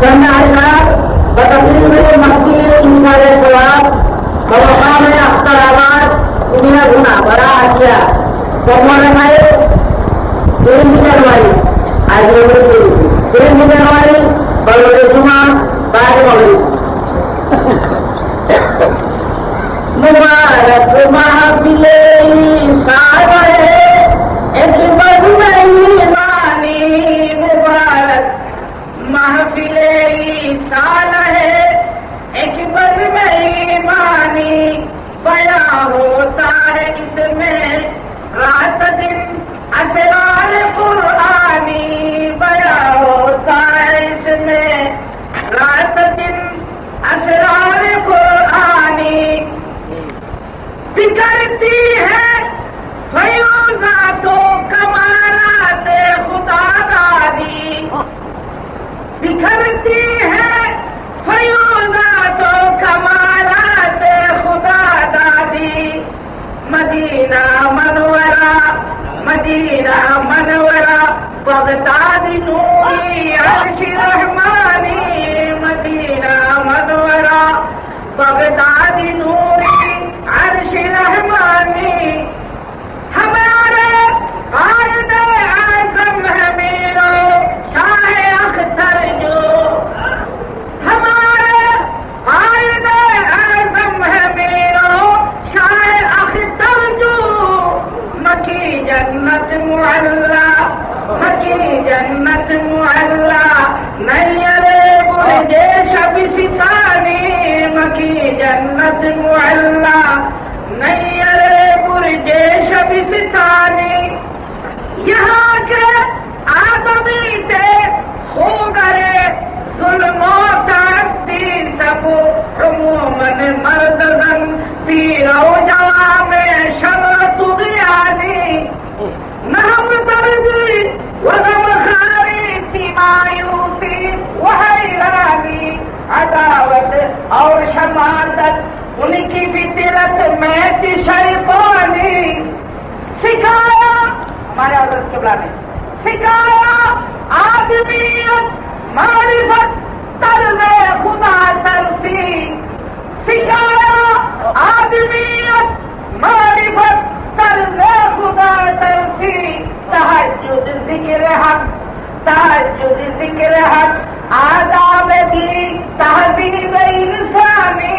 Benar bertemu masjid Insyaallah Jawab kalau kami akhtar awal dunia guna berakhir semua saya ini Januari ini Januari baru cuma baru Maulid मुबारक महफिले सारा है एक बदमानी मुबारक महफिले सारा है एक बदमानी बया होता है इसमें रात दिन असरार कुरानी बया होता है इसमें रात दिन असरार कुरानी बिगड़ती है फयूज़ातो कमालाते खुदा दादी बिखरती है फयूज़ातो कमालाते खुदा दादी मदीना मनवरा बगदादी नूरी अर्श रहमानी मदीना मनवरा बगदादी नूरी अर्श रहमानी हमारे कायद आज़म है मेरो शाह अख्तर जो हमारे कायद आज़म है मेरो शाह अख्तर जो मकी जन्नत मुअल्ला नैयरे बुरजे शबिस्तानी मकी जन्नत मुअल्ला नैयरे बुरजे शबिस्तानी यहाँ के आदमी थे हो गए जुल्मो ताकती सब उमूमन मर्दन पीरो जवा में शब तुगियानी नहम दर्दी वगम खारी थी मायूसी वहैरानी अदावत और शमादत उनकी फितरत में थी शैतानी सिखाया हमारे हज़रत क़िबला ने सिखाया आदमियत मारिफत तर्ज़े खुदा तरसी सिखाया आदमियत मारिफत तर्ज़े खुदा तरसी तहज्जुद ज़िक्र हक आदाब दी तहज़ीब इंसानी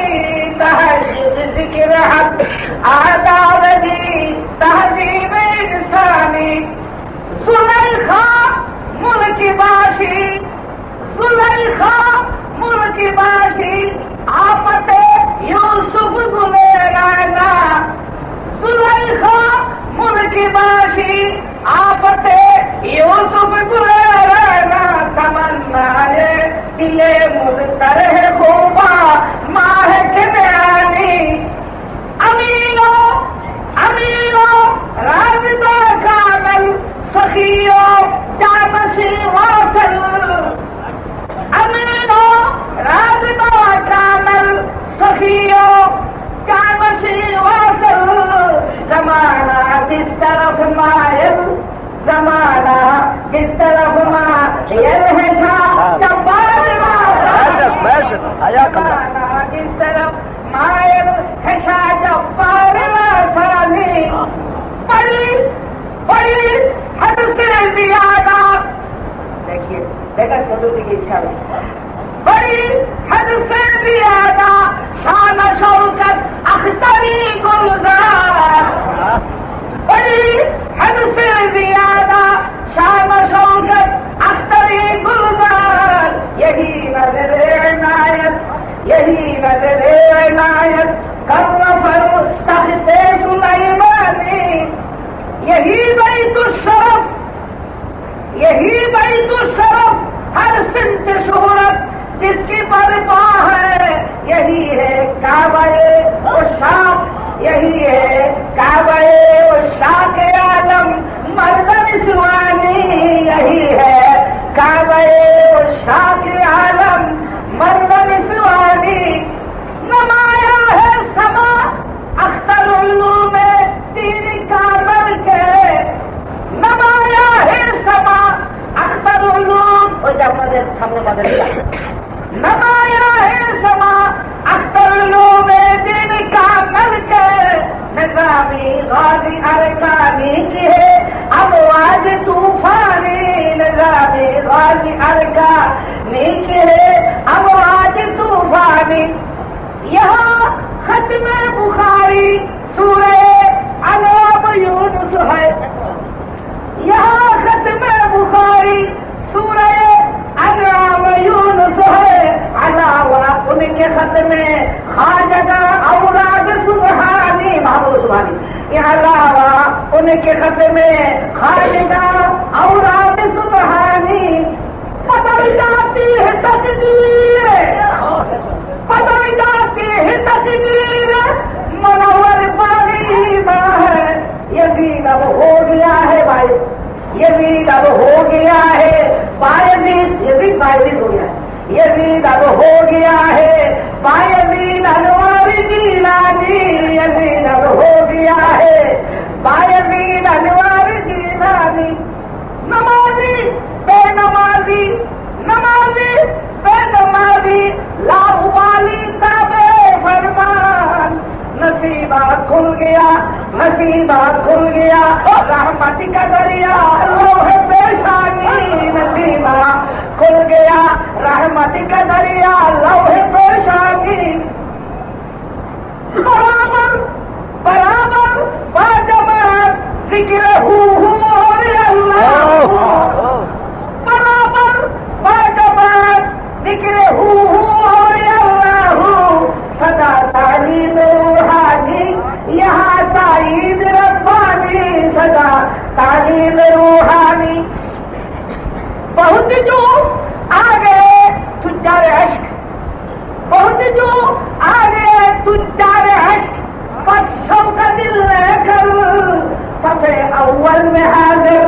तहज्जुद ज़िक्र हक आदाब दी तहज़ीब इंसानी ज़ुलैखा मुल्क बाशी आफते यूसुफ गुलेराना ज़ुलैखा मुल्क बाशी आफते यूसुफ गुलेराना तमन्नाए दिले मुज़तरह खूबा माह किनानी अमीनो राज़िदा कामल सखियो जामसी वासल अमीनो राज़िदा कामल सखियो जामसी वासल ज़माना जिस तरफ मायल है ज़माना जिस तरफ मायल है शाह जब्बार वासानी बड़ी हद से ज़्यादा देखिए देखा सदुदी की इच्छा में बड़ी हद से ज़्यादा शान शौकत अख्तरी गुलजार बड़ी हद से ज़्यादा शान शौकत अख्तरी गुलजार यही नज़र इनायत कर्म पर तख्ते सुलैमानी यही बैतुश्शरफ हर सिमत शोहरत जिसकी बरपा है यही है काबे उशाक यही है काबे उशाक आलम मर्दन सुवानी यही है काबे उशाक आलम मर्दन सुवानी नमाया है समा अख्तर उल्लू में तीन कामल के नमाया है समा अख्तर उल्लू सामने जिक्र अमवाज तूफानी, यहाँ खत्म बुखारी सूरह अनआम यूनुस है। यहाँ खत्म बुखारी सूरह अनआम यूनुस है। अलावा उनके खत्म खाजगा औराद सुबहानी, महबूब सुबहानी, ये अलावा उनके खत्म खाजगा औराद सुबहानी। बदल जाती है तकदीर, बदल जाती है तकदीर, मनोवर बागीदा है। यजीद अब हो गया है भाई, यजीद अब हो गया है बायजीद, यजीद बायजीद हो गया है। यजीद अब हो गया है बायजीद अनवार जीलानी, यजीद अब हो गया है बायजीद अनवार जीलानी। नमाजी बेनमाजी, नमाजी बेनमाजी, लाउबाली ताबे फरमान। नसीबा खुल गया, नसीबा खुल गया, रहमत का दरिया लोहे पेशानी। नसीबा खुल गया, रहमत का दरिया लोहे पेशानी। बराबर बराबर बाजमात जिक्र हूँ और अल्लाह, बराबर बाजमात जिक्र हूँ और अल्लाह। सदा तालीम रूहानी, यहाँ ताईद रब्बानी, सदा तालीम रूहानी। बहुत जो आ गए तुझारे अश्क, बहुत जो आ गए तुझारे अश्क, पक्षों का दिल लेकर सबसे अव्वल में हाजिर,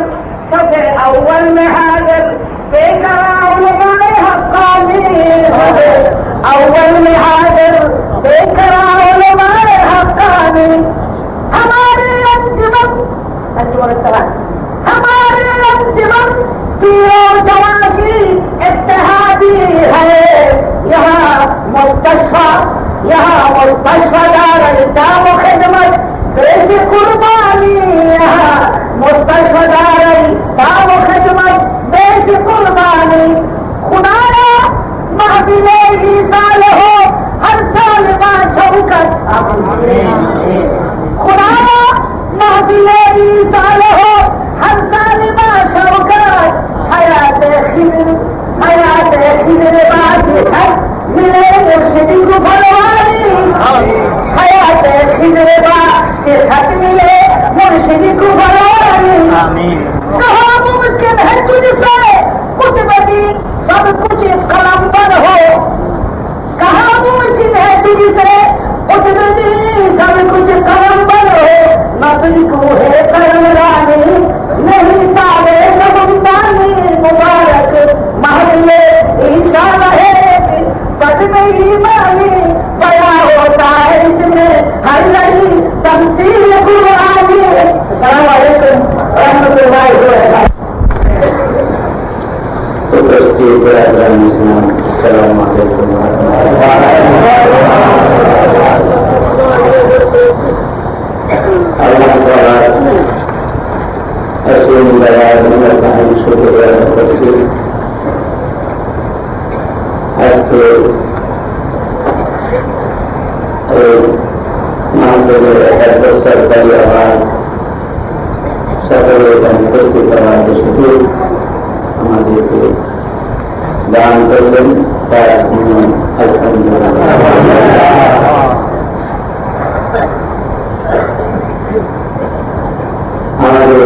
सबसे अव्वल में हाजिर बेकरार लगाए हक्कानी। अव्वल में हाजिर बेकरार लगाए हक्कानी। हमारे अंजुमन, हमारे अंजुमन पीरो जवान की इत्तेहादी है। यहाँ मुस्तशफा, यहाँ मुस्तशफा दार इस्लाम व खिदमत पेश कुर्बानी। यहाँ मुस्तशफा दार इस्लाम व खिदमत पेश कुर्बानी। खुदाया महफिले ही साल हो हर साल का शौकत, खुदाया महफिले ही साल हो हर साल का शौकत। हयात खिदर, हयात खिदर बाकी है मिले मुर्शिदी को भरवानी। हयात खिदर बाकी हक मिले मुर्शिदी को भरवानी। कहा मुमकिन है तुझसे कुतबती सब कुछ कलम पर हो, कहा मुमकिन है तुझसे कुतबती सब कुछ कलम पर हो। न तुझको है करम रानी, नहीं पावे नमदानी। मुबारक महले ईशा रहे पद में ही मानी, बड़ा होता है इसमें हर नई तमसील कुरानी। अस्सलाम वालेकुम रहमतुल्लाहि व बरकातहू। दान करने हमारे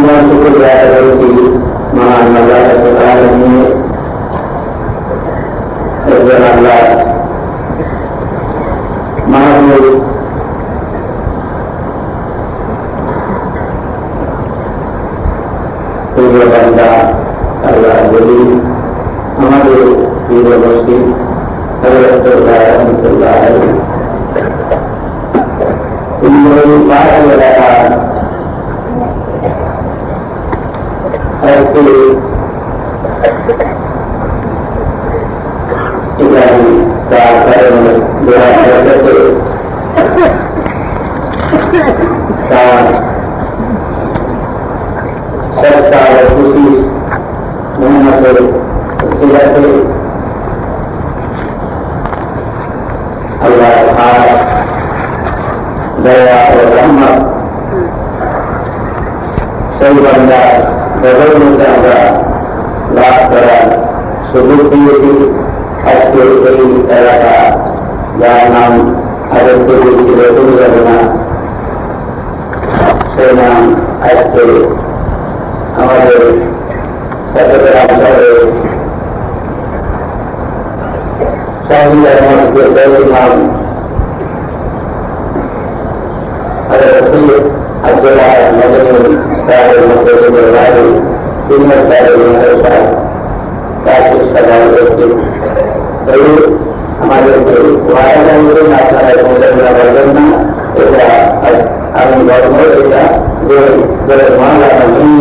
दुनिया शुक्र महान महावीर बंदा अल्लाह वली हमारे पीर मुर्शिद हज़रत रहमतुल्लाह इन्होंने बात लगाया ऐसे इलाही का कर्म दुआ करते जाते अल्लाह खास दया और रहमत सही बंदा बदल में जाएगा लाभ करा सुबह की अच्छे कई तरह का যার নাম আজকে ছিল দুর্ঘটনা সে নাম আজকে আমাদের সচেতন অঞ্চলে সংবিধানের মধ্যে দলের নাম আব্দুল্লাহ মদনী সাহেবের মধ্যে বাইরে তিন সাহেবের তার চেষ্টা করা হচ্ছে हमारे আপনারা মোকাবিলা করবেন না এটা আমি গর্ব এটা যে মহারাজা তিনি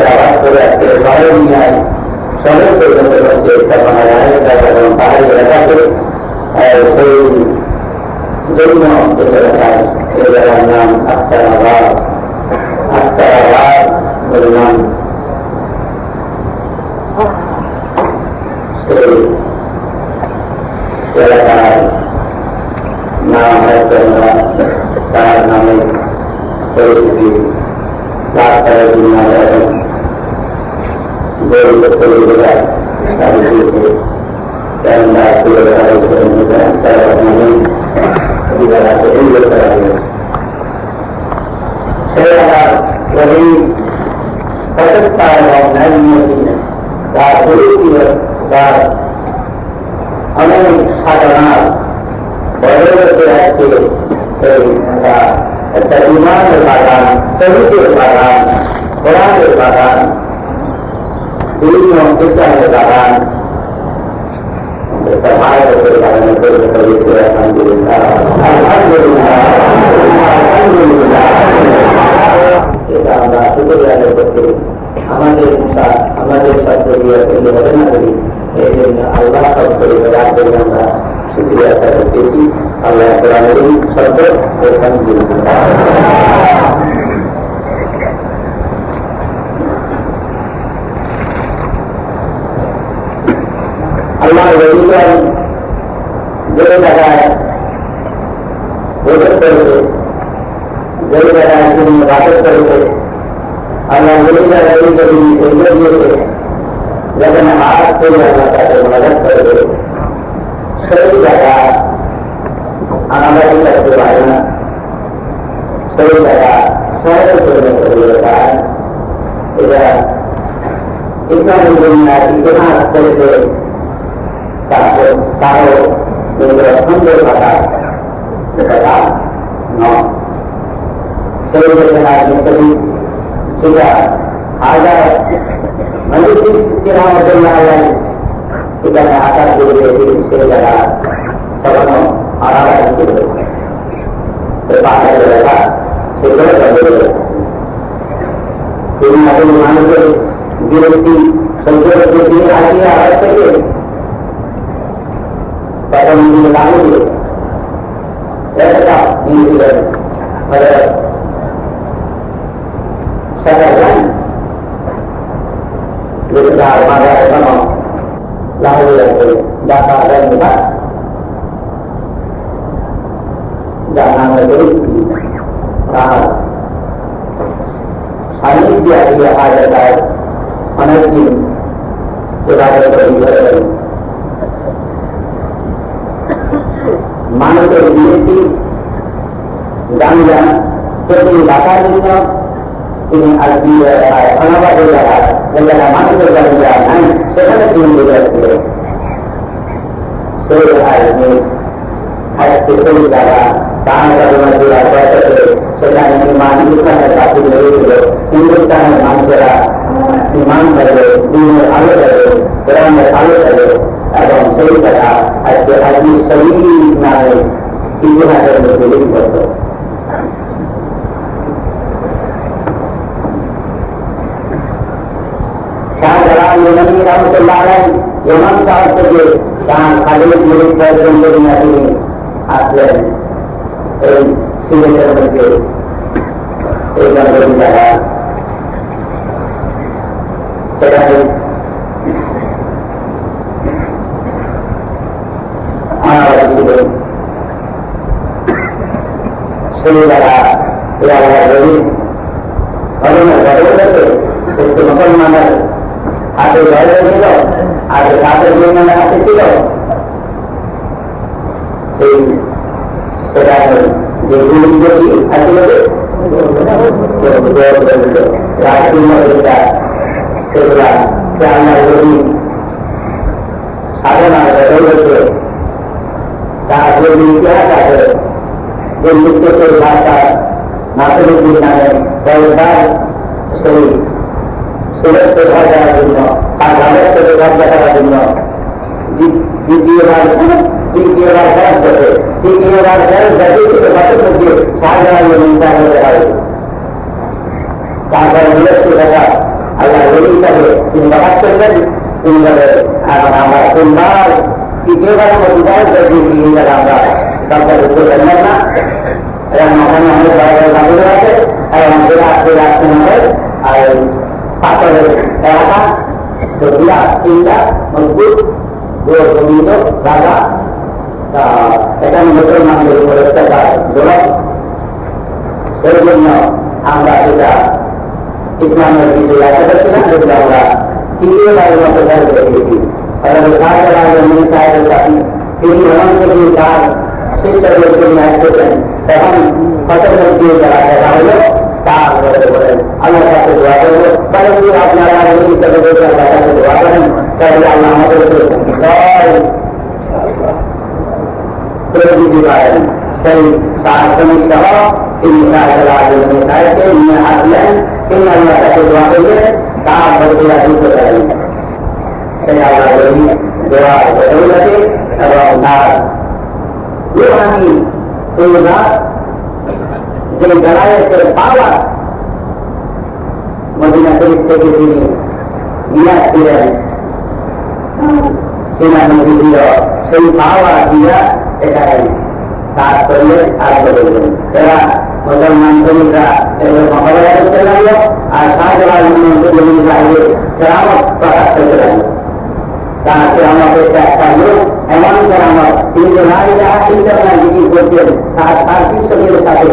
আওয়াজ করে আজকে বাইরে নিয়ে আয় সবাই পর্যন্ত চেষ্টা করা যায় এবং পাহাড়ি এলাকাতে সেই জন্য এলাকার নাম আখতারাবাদ নাম এলাকার নাম তার নামে পরিস্থিতি রাস্তায় গরিব পরিবার অনেক সাধনা বড়তে আছে একটা ইমানের বাগান শহীদের বাগান কোরআনের বাগান বিভিন্ন বিজ্ঞানের বাগান ভারতের বাগানে এটা আমরা শুক্রিয়া করতে আমাদের সাথে ঘটনা করি এই জন্য আল্লাহ শব্দ রাখবেন আমরা শুক্রিয়া করতেছি আল্লাহ কোরআনের শব্দ আল্লাহ রবিবার যে জায়গায় বসত করেছে যে জায়গায় তিনি বাসত করেছে আল্লাহ রবিবার দিয়েছে যেখানে হাত করে আল্লাহ তাকে মদত করবে সেই জায়গা আমাদের করতে পারে না সেই জায়গা সহায়তা করে যায় এটা ইসলামী দুনিয়ার ইতিহাস করেছে তারও সুন্দর কথা কথা নয় সেই জায়গায় সেটা হাজার এখানে আকার করে সে জায়গা কখনো আলাদা তিনি এখন মানুষের বিরক্তি সংখ্যাকে দিয়ে আসিয়ে আড়াই থেকে তখন তিনি লাগু দিয়ে একটা নিয়েছিলেন সেটা জানি kita pada sama lalu yang data dan kita jangan lebih rahat. Ini dia ada tahu mana ini sudah ada berita mana terjadi dan seperti data ini ini artinya kenapa dia Negara mana berjalan-jalan, sekarang ini berjalan. Saya ini harus negara tanah kalau berjalan sekarang ini mana kita dapat beli Hindustan negara iman dari dunia Allah dari orang Allah dari orang saya kata ada hadis sahih nabi itu ada berbeda betul. Nabi Muhammad Imam Sahab saja dan Khalid murid berjumpa ini asal sini terbentuk. Ini berbicara সেখানে মানবাদী ছিলেন সেই যারা ঘটনার ঘটনাকে একটু মুসলমানের হাতে ঘরে ছিল আর তাদের বিমানের হাতে ছিল সেই সেখানে যে গুলি আসলে সেগুলা সাধনার ঘটনাকে তার যে ইতিহাস আছে যে নিত্যের ভাষা নাসিরুদ্দিন নামে কয়েকবার সেই সুরক্ষে ঘর দেওয়ার জন্য তার ভারতকে ঘর দেখার জন্য দ্বিতীয়বার খরচ করবে তৃতীয়বার খরচ দেখিয়েছিল ভারতের মধ্যে শাহজাহান নির্ধার হতে পারে তারপরে বিরক্তি থাকা আল্লাহ রবিটাকে তিনি প্রকাশ করলেন তিনি বলে এখন আমরা তিনবার তৃতীয়বারের মধ্যে খরচ দেখিয়েছি আমরা সরকার উত্তর করলেন না এবং ওখানে অনেক বড় বড় বাবুরা আছে এবং আর পাথরের এলাকা সবগুলা তিনটা মজবুত গোবিন্দ রাজা এখানে মুসলমানদের উপর অত্যাচার জোড়া সেই জন্য আমরা সেটা ইসলামের বিজয় আশা করছিলাম যেগুলো আমরা তৃতীয়বারের মতো করে দেখেছি তিনি ভ্রমণ থেকে তার শিষ্যদেরকে নিয়ে আসতেছেন তখন ফসলের দিয়ে যারা দেখা হলো তার বলেন আল্লাহ কাছে দোয়া করবো কারণ আপনারা কাছে দোয়া করেন তাহলে আল্লাহ আমাদেরকে দিতে পারেন সেই সাহসনিক সহ তিনি সাহেবকে নিয়ে আসলেন তিনি আল্লাহ কাছে দোয়া করলেন তার বদলা দিতে পারেন সেই আল্লাহ দোয়া আছে এবং তার রুহানি যে বেলায়েতের পাওয়া মদিনা শরীফ থেকে তিনি নিয়ে আসছিলেন সেনাপতি ছিল সেই পাওয়া দিয়া এখানে কাজ করলেন আর করলেন এরা মুসলমান শ্রমিকরা এগুলো মোকাবেলা করতে লাগলো আর শাহজাহান বাইরে কেরামত প্রকাশ করতে লাগলো তার কেরামতের একটা লোক এমন কেরামত তিনি জিকির করতেন তার শিষ্যদের সাথে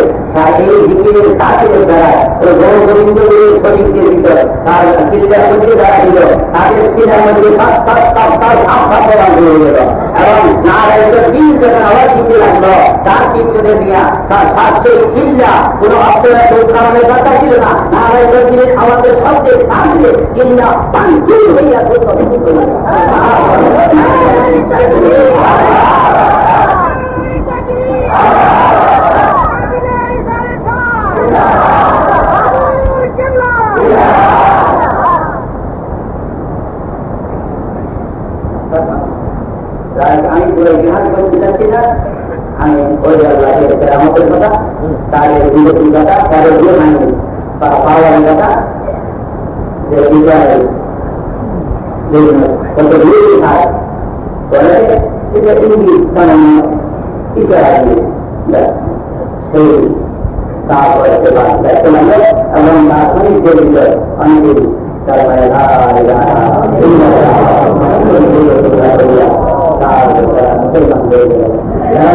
এই জিকিরের সাথের দ্বারা ওই গৌর গোবিন্দগুলির শরীরদের ভিতর তার চিল্লার মধ্যে দ্বারা দিল তাদের সিনার মধ্যে হয়ে গেল এবং নারায়ণের দিন যখন আবার দিতে লাগলো তার শিষ্যদের নিয়ে তার স্বাস্থ্যের চিল্লা কোন অর্থের কারণের কথা ছিল না নারায়ণের দিনের আমাদের শব্দের সামনে চিল্লা পাঞ্চুর হইয়া আমি পুরো ইতিহাস বলতে চাচ্ছি না আমি ওই আমাদের কথা তাদের বিরোধীর কথা তাদের পাওয়ার কথা যে বিজয় কত বিরোধী হয় বলে সেটা ইঙ্গিত সামান্য ইতিহাস সেই তারপরে দেখতে লাগলো এবং তার অনেক জড়িত অনেকে তারপরে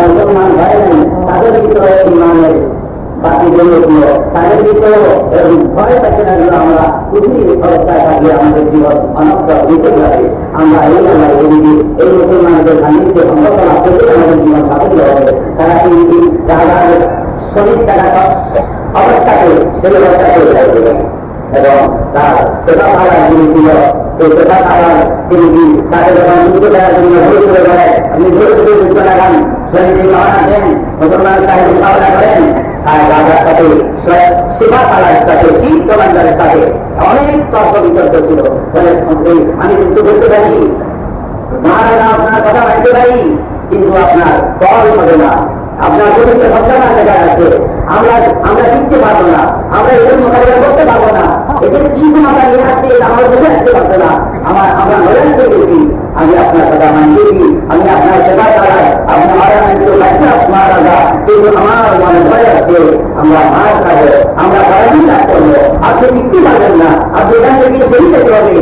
মুসলমান ভাই তাদের ভিতরে ইমানের বাকি জন্য তাদের ভিতরে ভয় থাকে না যেন আমরা খুবই অবস্থায় থাকলে আমাদের জীবন অনন্ত দিতে পারে আমরা এই এই মুসলমানদের সান্নিধ্যে সম্পর্কনা করতে আমাদের জীবন সাফল্য হবে তারা কিন্তু রাজার শরীর তারা অবস্থাকে সেই অবস্থাকে এবং তার সেবা খাওয়ার যিনি ছিল সেই সেবা খাওয়ার তিনি তাদের যখন যুদ্ধ করার জন্য ঘুরে ঘুরে বেড়ায় আপনি ঘুরে ঘুরে যুদ্ধ লাগান শরীরে রওনা দেন মুসলমান সাহেব মোকাবেলা করেন রাজার সাথে সেবা খাওয়ার সাথে চিফ কমান্ডারের সাথে অনেক তর্ক বিতর্ক ছিল আমি কিন্তু বলতে পারি মহারাজা আপনার কথা মানতে পারি কিন্তু আপনার বল হবে না আপনার শরীরে সন্তান জায়গায় আছে আমরা শিখতে পারবো না আমরা এদের মোকাবিলা করতে পারবো না এদের কি ক্ষমতা নিয়ে আসছে আমরা বুঝে আসতে পারবো না আমরা নয়ন করে গেছি আমি আপনার কথা মানতেছি আমি আপনার সেবা চালাই আপনি মহারাজা কিন্তু আমার মনে ভয় আছে আমরা মার খাবো, আমরা বাড়ি লাভ করবো। আপনি টিকতে পারবেন না, আপনি এখান থেকে বেরিয়ে যেতে হবে।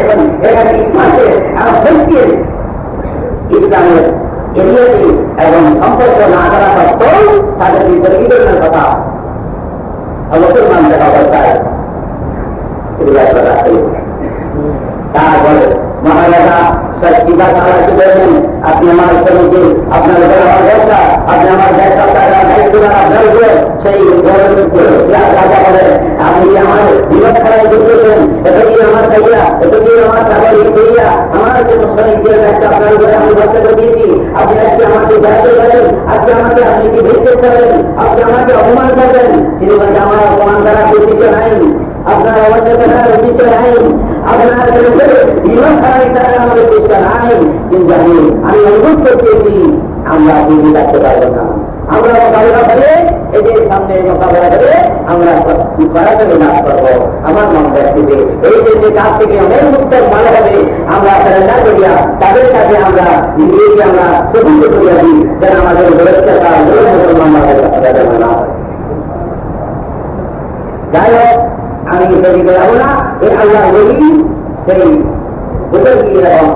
এখানে ইসলামের ইসলামের এরিয়াটি এবং সম্পর্ক না করা সত্ত্বেও তাদের ভিতরে বিবেচনার কথা অবশ্যই মানতে হবে। তারপরে মহারাজা সত্যিকা তারাকে বললেন, আপনি আমার শ্রমিক, আপনার উপর আমার ব্যবসা, আপনি আমার ব্যবসা দায়িত্ব আপনার উপর সেই রাজা বলেন, আপনি আমার বিপদ খেলায় করতেছেন, এটা দিয়ে আমার খাইয়া, এটা দিয়ে আমার টাকা দিয়ে আমার জন্য শ্রমিকদের একটা আপনার উপরে আমি ব্যবসা করে দিয়েছি। আপনি আজকে আমাকে দায়িত্ব করেন, আজকে আমাকে আপনি কি ভেদ করেন, আপনি আমাকে অপমান করবেন। তিনি বলছেন, আমার অপমান করার উদ্দেশ্য নাই, আপনার অবস্থা করার উদ্দেশ্য নাই, আপনার জীবন ছাড়াই তারা আমাদের চেষ্টা নাই। কিন্তু আমি অনুভব করতেছি আমরা দিল্লি রাখতে পারবো না। আমরা মোকাবিলা করে এই যে সামনে মোকাবিলা করে আমরা সরাসরি লাভ করবো। আমার মন ব্যক্তিতে এই যে কাজ থেকে অনেক উত্তর ভালো হবে, আমরা সারেন্ডার করিয়া তাদের কাছে আমরা নিজেকে আমরা সবুজ করিয়া দিই, যেন আমাদের ব্যবস্থা মুসলমান না। যাই হোক, আমি সেদিকে যাবো না। এই আল্লাহ বলি সেই বুঝে গিয়ে এবং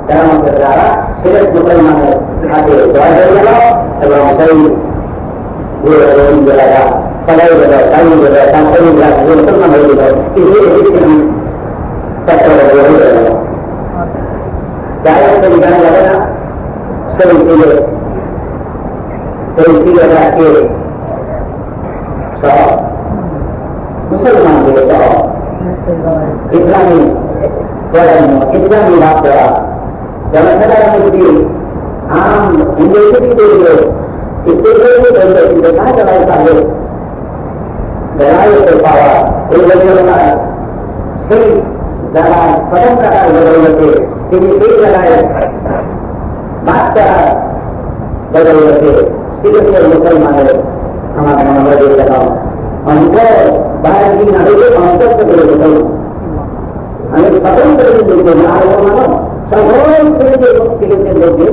যারা আমাদের দ্বারা সিলেট মুসলমানের হাতে জয় হয়ে গেল এবং সেই জেলারা সবাই গেল, তাই গেল, তার শরীররা মুসলমান হয়ে গেল। কিন্তু যাই হোক, সেখানে যাবে না। সেই সিলেটাকে সহ মুসলমানদের সহ ইসলামী প্রজন্ম, ইসলামী লাভ করা জনসাধারণ যদি আম ইংরেজি করবে কিন্তু কাজ চলাই পাবে বেড়াইতে পাওয়া এই জন্য সেই যারা প্রথম টাকার বদলতে তিনি সেই জায়গায় বাচ্চারা বদলতে সিলেটের মুসলমানের আমার মনে হয় যেন অন্তর বাইরের দিন আগে অন্তর্ত করে দেবেন। আমি প্রথম করে দিতে আর মানো সকল ছেলেকে এবং ছেলেদের লোকে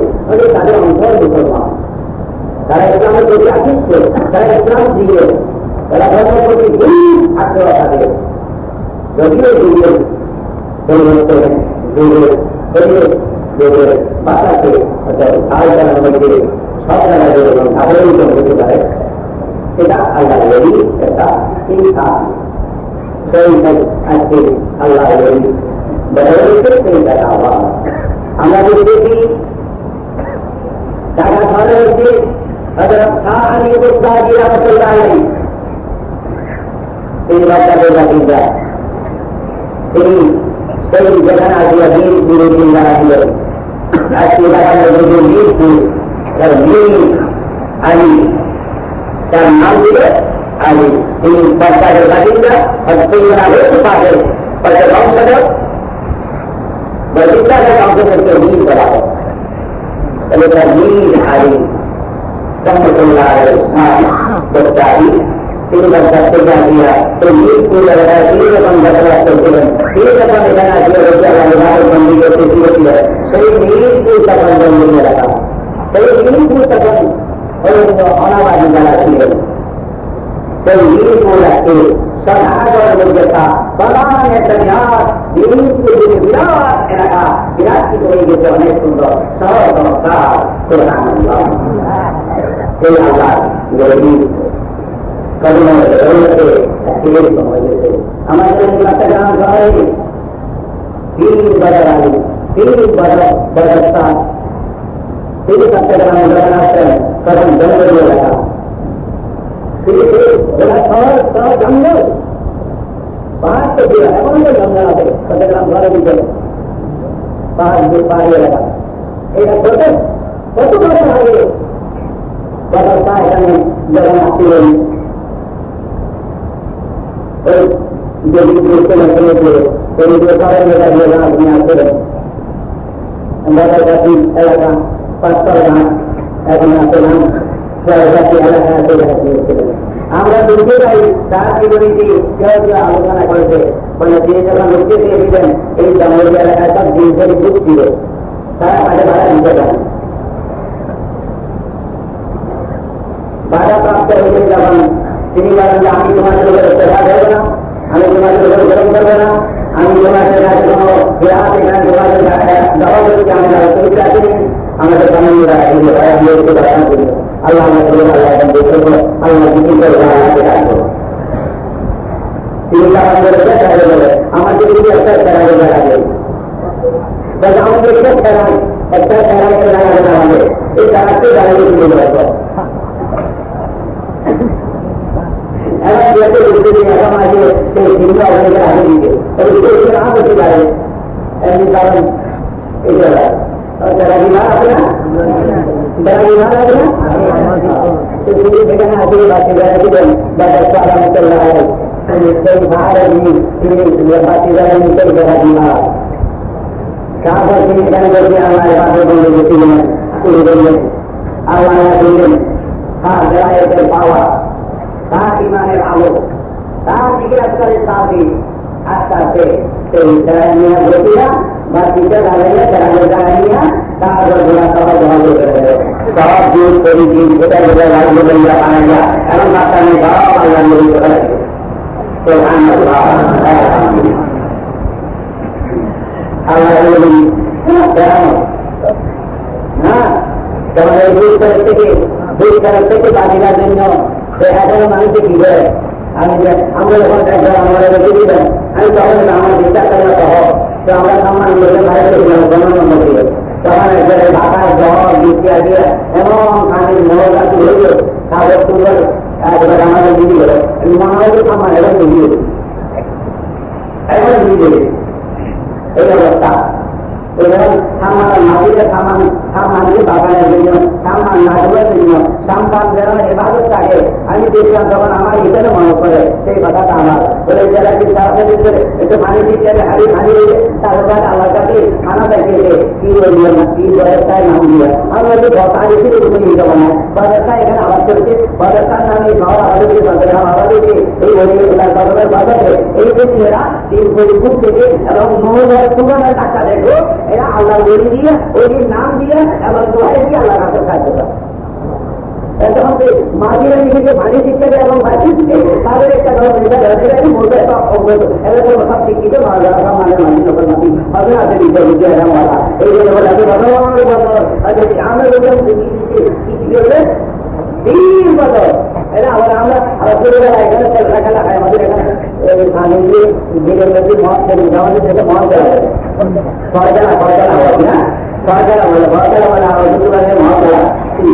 তাদের অন্তর মুসলমান, তারা ইসলামের প্রতি আকৃষ্ট, তারা ইসলাম দিয়ে, তারা ধর্মের প্রতি গভীর আগ্রহ থাকে। যদিও যুগের পরিবর্তন যুগের বাসাকে আলোচনার মধ্যে সব জায়গায় এবং আবরণিত হতে পারে, সেটা আল্লাহ একটা ইনসান। সেই আজকে আল্লাহ বদলেছে সেই টাকা আবার আমরা যদি দেখি টাকা ধরে হচ্ছে হযরত শাহ আলী বুখারী রাহমাতুল্লাহ আলাইহি, তিনি বাচ্চাদের বাতিদা, তিনি সেই যেখানে আসিয়া বীর বিরোধী যারা ছিলেন আজকে বাংলার মধ্যে বীরপুর আলী, তার নাম ছিল আলী। তিনি বাচ্চাদের বাতিদা সেই পাশের বংশধর বৈশিষ্ট্যের বংশধরকে বীর করা হয়। তাহলে তার বীর আলী রহমতুল্লাহ আলাইহি তিনি বাচ্চা থেকে আসিয়া সেই বীরপুর এলাকায় তিনি যখন বসবাস করছিলেন, তিনি যখন এখানে আসিয়া বন্দি করতে ছিলেন, সেই বীরপুর তখন বন্দী এলাকা, সেই বীরপুর তখন অনাবাদী যারা ছিলেন, সেই বীরপুর আজকে সদাগরের মধ্যে প্রধান একটা বিরাট এলাকা, বিরাট হয়ে গেছে, অনেক সুন্দর সহজ চমৎকার। এই আল্লাহ আমাদের চট্টগ্রাম শহরে পীর বাজার আলী, পীর বাজার তিনি চট্টগ্রামে যখন আসছেন তখন জঙ্গল এলাকা, জঙ্গল পাহাড় তো দিয়ে এখনো তো জঙ্গল আছে চট্টগ্রাম ঘরের ভিতরে, পাহাড়ি এলাকা। এটা কত বছর আগে বাবা এখানে যখন আসছিলেন, ওই যে এলাকা পাঁচতল ঘাট এখন আসলাম এলাকা আমরা বুঝতে পারি তার বিপরীতে কেউ কেউ আলোচনা করেছে, বলে তিনি যখন লক্ষ্যে দিয়েছিলেন এই জঙ্গল এলাকায় সব জিনিসের যুগ ছিল, তারা মাঝে ভাড়া দিতে পারেন। বাধাপ্রাপ্ত হয়ে যখন তিনি বলেন যে আমি তোমাদের উপরে পেশা দেবো না, আমি তোমাদের উপরে গ্রহণ করবো না, আমি তোমাদের কাছে কোনো বিরাট এখানে তোমাদের দেওয়া করছি, আমি তারা চরিত্র আছি আমাদের কানুনরা আল্লাহ আল্লাহ এখন দেখবো আল্লাহ বিক্রি করবো আল্লাহকে রাখবো। তিনি কারণ করেছে তাহলে বলে আমাকে যদি একটা ফেরাবে দেখাবে, আমাকে একটা ফেরাই একটা ফেরাইতে দেখাবে না, আমাদের এই জায়গাতে দাঁড়িয়ে তুলে রাখবো। এখন যেহেতু এখন আগে সেই হিন্দু অবনীকে আগে দিতে না করতে পারে এমনি কারণ এই জায়গায় যারা বিমান আছে না, যারা বিমান আছে না সেখানে আসলে বাচ্চা যারা দিবেন বাচ্চা আলামতুল্লাহ সেই ভাড়া তিনি বাচ্চা যারা নিতেই যারা বিমান তারপর তিনি এখানে বলতে আমার বাচ্চা বন্ধু গেছিলেন, তিনি বললেন আল্লাহ বললেন হ্যাঁ যারা এদের পাওয়া তার ইমানের আলো তার দিকে আজকালের সাথে আস্তে আস্তে সেই জায়গা বলছিলা বা চিন্তা দাঁড়াইয়া জায়গা দাঁড়াইয়া তারপর ঘোরা সবাই জমা করে দেবে সব দিন করি দিন যেটা যেটা রাজ্য বলিয়া বানাইয়া এমন বাচ্চা নেই সব আল্লাহ নবী করে রাখবে। তো আল্লাহ হ্যাঁ তোমাদের দুই তরফ থেকে বাজিবার জন্য এখন মানুষকে কি করে আমি আমরা যখন একজন আমরা রেখে দিবেন আমি তখন আমার বিচার করা সহ তো আমরা সম্মান লোকের বাইরে ছিলাম গণনম্বর দিয়ে তখন একবারে বাতাস জল বৃষ্টি আসিয়া এমন পানির মহল রাখি হইল কাগজ তুলে একবার আমাদের দিদি হলো মনে হয় সম্মান এখন দিদি এখন দিদি এই অবস্থা এবং সামান মাটিতে সামান্য বাগানের জন্য সামান নাচবের জন্য সাম্পান যেন এভাবে থাকে আমি দেখলাম তখন আমার এখানে মনে করে সেই কথাটা আমার বলে যারা কি তাদের ভিতরে একটু পানি দিচ্ছে হাড়ি পানি দিলে তার কাছে আমার কাছে খানা দেখিয়েছে কি বললো না কি বয়সটায় নাম দিয়ে আমরা যদি কথা দিচ্ছি তুমি নিতে পারো না বয়সটা এখানে আবাদ করেছে বয়সটার নামে শহর আবাদ আবাদ এই বলির বাজারে এই যে ছেলেরা ফরিদপুর থেকে এবং মহলের সুগানের টাকা দেখো এরা আল্লাহ বলি দিয়ে ওই নাম দিয়ে এবং দোয়াই দিয়ে আল্লাহ কাছে খাইতে পারে। তখন মাঝিরা নিজেকে ভারী শিক্ষা দেয় এবং বাঁচিয়ে দিতে তাদের একটা সব শিক্ষিত মানে মাঝি সকল মাঝি হবে আছে বিদ্যা এরকম বলা এই জন্য বলে আমরা দিন বছর এটা আবার আমরা ছোটবেলা এখানে খেলা খাই আমাদের এখানে মদ আমাদের থেকে মদ দেওয়া ফরজেলা হয় না ফরজেলা বলে আমার ছোটবেলায় মদ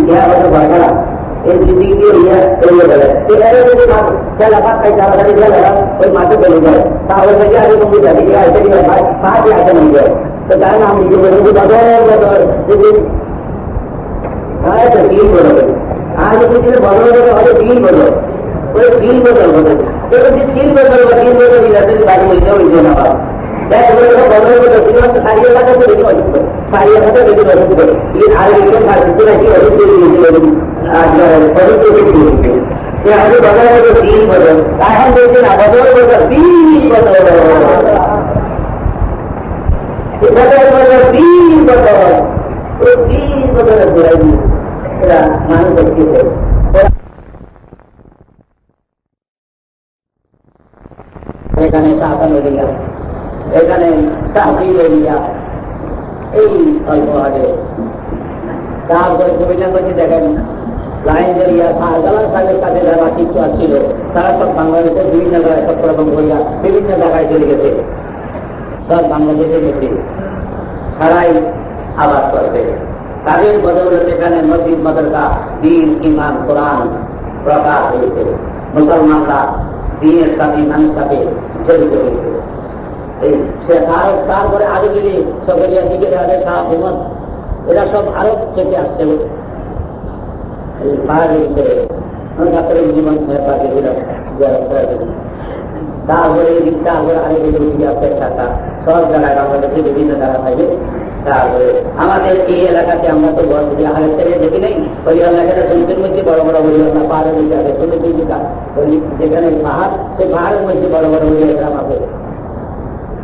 দেওয়া ফরজেলা এই দিদি দিয়ে বলে যদি খেলা ভাত খাই তাড়াতাড়ি খেলা ওই মাঠে চলে যায় তাহলে থেকে আগে তুমি যাবে পা দিয়ে আসে নিয়ে যায় তো তাই না আমি নিজে বলে বদল যদি হ্যাঁ তো কি বলবে आज किसी बदल हमें तीन बदल कोई तीन बदल बदल तो तीन बदल इलाके की बात मिलते ना बदल बदल सारी लेकिन आज बदल तीन बदल हम देखते ना बदल बदल तीन बदल तीन बदल तीन बदल মানুষ দেখতেছে এখানে শাসন এরিয়া এখানে সাহিব এরিয়া এই অল্প আগে তারপরে সুবিধা করছে দেখেন লাইন এরিয়া শাহজালাল সাহেবের কাছে যারা শিক্ষক ছিল তারা সব বাংলাদেশের বিভিন্ন জায়গায় চট্টগ্রাম বইয়া বিভিন্ন জায়গায় চলে গেছে সব বাংলাদেশে গেছে সারাই আবাদ করছে তাদের বদৌলতে এখানে মসজিদ মাদ্রাসা দ্বীন ঈমান কোরআন প্রকাশ হয়েছে মুসলমানরা দ্বীনের সাথে ইমানের সাথে জড়িত হয়েছে এই সে তারপরে আরো যদি সকলিয়া দিকে যাবে শাহ হুমদ এরা সব আরব থেকে আসছে এই পাহাড়ের ভিতরে জীবন তারপরে তারপরে আরেক থাকা সব জায়গায় বাংলাদেশে বিভিন্ন জায়গা থাকবে তারপরে আমাদের এই এলাকাতে আমরা তো আরেক থেকে দেখি নাই ওই এলাকাটা সমুদ্রের মধ্যে বড় বড় বলি না পাহাড়ের মধ্যে আছে সমুদ্রের যেখানে পাহাড় সেই পাহাড়ের মধ্যে বড় বড় বলি গ্রাম আছে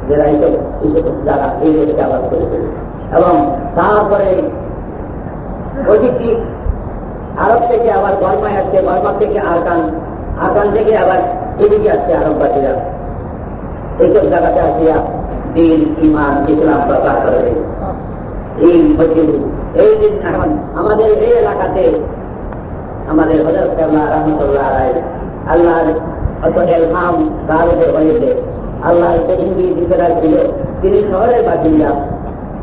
যারা এইসব যারা এই দেশকে আবাদ করেছে এবং তারপরে ওদিকটি আরব থেকে আবার বর্মায় আসছে, বর্মা থেকে আরকান, আরকান থেকে আবার এদিকে আসছে আরববাসীরা। এইসব জায়গাতে আসিয়া দিন, ইমান, ইসলাম প্রচার করে। এই আমাদের এই এলাকাতে আমাদের হযরত কেবলা রাহমাতুল্লাহ আলাইহি আল্লাহর অত ইলহাম তার উপর হয়েছে, আল্লাহর ইঙ্গিত দিশা ছিল। তিনি শহরের বাসিন্দা,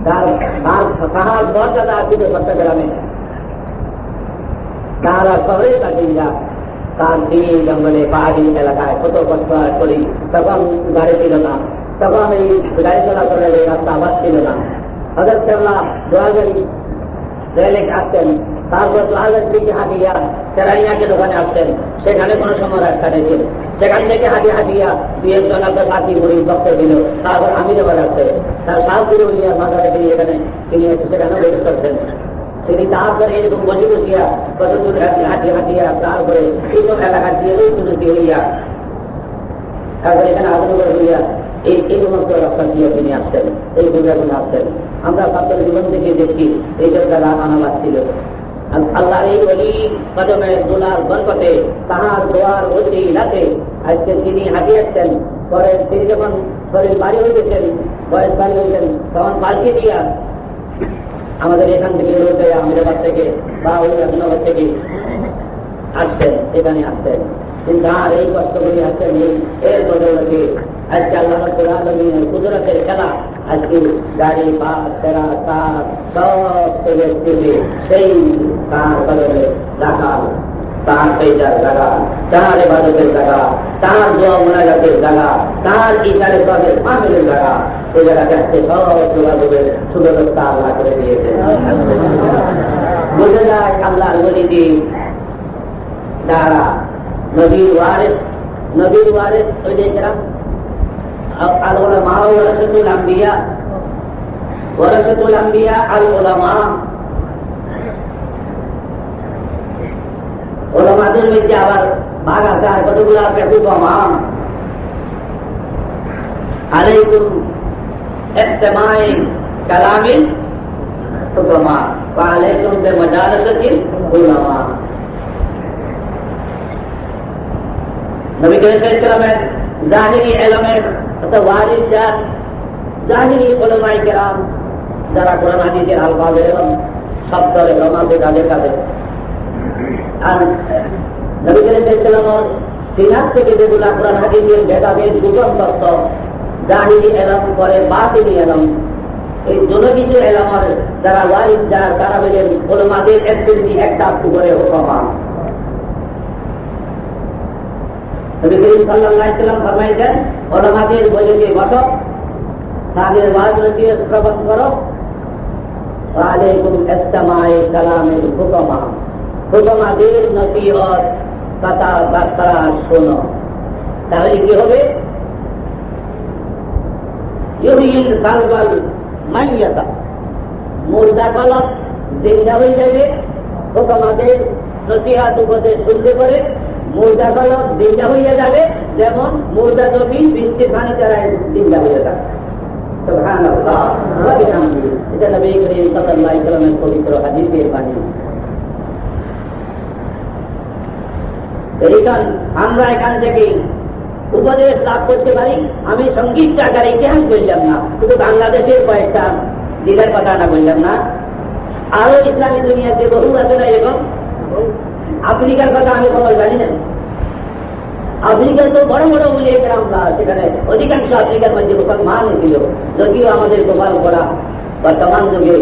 তার মর্যাদা ছিল চট্টগ্রামে, তারা শহরের বাসিন্দা। তার তিনি জঙ্গলে পাহাড়ি এলাকায় কত কষ্ট করি, তখন গাড়ি ছিল না, তখন এই গাড়ি চলাচলের রাস্তা আবাস ছিল না। হযরত কেবলা দোয়াগাড়ি রেলে আসতেন, তারপর দোয়াগাড়ি থেকে হাঁটিয়া তেরাইনাকে দোকানে আসতেন, সেখানে কোনো সময় রাস্তা নেই, সেখান থেকে হাঁটিয়া দুই একজন একটা সাথী মুড়ি বক্তব্য দিল, তারপর আমি দেবার আসছে তার সাহায্য হইয়া মাথায় তিনি এখানে তিনি সেখানে বের করতেন। তিনি তারপরে এরকম বসে বসিয়া কত দূর হাঁটিয়া তারপরে এইসব এলাকা দিয়ে উন্নতি হইয়া তারপরে এখানে আগ্রহ হইয়া এই সমস্ত রাস্তা দিয়ে তিনি আসছেন, এই দুর্গাগুলো আসছেন। আমরা ছাত্র জীবন থেকে দেখছি এইসব দ্বারা আনাবাদ ছিল। আল্লাহ এই বলি কদমে দোলার বরকতে তাহার দোয়ার অতি রাতে আজকে তিনি হাঁটিয়ে আসছেন। পরে তিনি যখন শরীর বাড়ি হইতেছেন, বয়স বাড়ি হইতেন, তখন পালকি দিয়া আমাদের এখান থেকে রয়েছে আহমেদাবাদ থেকে বা নগর থেকে আসছেন, এখানে আসছেন। কিন্তু আর এই কষ্টগুলি আসছেন এর বদলতে আজকে আল্লাহ রাব্বুল আলামিনের কুদরতের খেলা। আজকে গাড়ি, বাস, তেরা, তার সব থেকে সেই তার বদলে রাখা, তার সেইটার জায়গা, তার ইবাদতের জায়গা, তার দোয়া মুনাজাতের জায়গা, তার ইশারে সবের মাহফিলের জায়গা, এই জায়গাতে আজকে সব যোগাযোগের সুব্যবস্থা আল্লাহ করে দিয়েছে। বোঝা যায় আল্লাহর ওলিদি দ্বারা নবীর ওয়ারিস ওলিরা আল উলামা ওয়ারাসাতুল আম্বিয়া আল উলামা। উলামাদের মধ্যে আবার ভাগ আছে, আর কতগুলো আছে হুকামা। আলাইকুম ইস্তিমাই কালামিল হুকামা ওয়া আলাইকুম বিমাজালাতিল উলামা। নবী করিম সাল্লাল্লাহু আলাইহি ওয়াসাল্লামের জাহিরি ইলমের ওয়ারিস যার, জাহিরি উলামায়ে কেরাম যারা কোরআন হাদিসের আলফাজে এবং শব্দের উলামাতে তাদের কাছে। আর নবী করিম সাল্লাল্লাহু আলাইহি ওয়াসাল্লামের সিনাত থেকে যেগুলা কোরআন হাদিসের ভেদাভেদ দুজন তত্ত্ব, জাহিরি ইলম করে বাতিনি ইলম, এই দুটো কিছু ইলমের যারা ওয়ারিস যার, তারা বলেন উলামাদের একটা করে হুকামা। নবী করিম সাল্লাল্লাহু আলাইহি ওয়াসাল্লাম ফরমাইছেন, উলামাদের বলে যে বসো, তাদের ওয়াজকে শ্রবণ করো। ওয়া আলাইকুম ইস্তিমাই কালামিল হুকামা, হুকামাদের নসিহত কথাবার্তা শোনো। তাহলে কি হবে? ইউহিল কালবাল মাইয়াতা, মুর্দা কলব জিন্দা হয়ে যাবে। হুকামাদের নসিহত উপদেশ শুনতে পারে মুর্দা কলব জিন্দা হয়ে যাবে, যেমন মুর্দা জমি বৃষ্টির পানি দ্বারা জিন্দা হয়ে যাবে। সুবহানাল্লাহ ওয়া বিহামদিহি। এটা নবী করিম সাল্লাল্লাহু আলাইহি ওয়াসাল্লামের পবিত্র হাদিসের বাণী। আমরা এখান থেকে উপদেশ লাভ করতে পারি। আমি সঙ্গীত আকারে ইতিহাস বললাম না, শুধু বাংলাদেশের কয়েকটা দিনের কথা না বললাম না, আরো ইসলামী দুনিয়াতে বহু আছে না এরকম। আফ্রিকার কথা আমি খবর জানি না। আফ্রিকার তো বড় বড় উলিয়ে কেরামরা, সেখানে অধিকাংশ আফ্রিকার মধ্যে মুসলমান ছিল। যদিও আমাদের গোপাল করা বর্তমান যুগে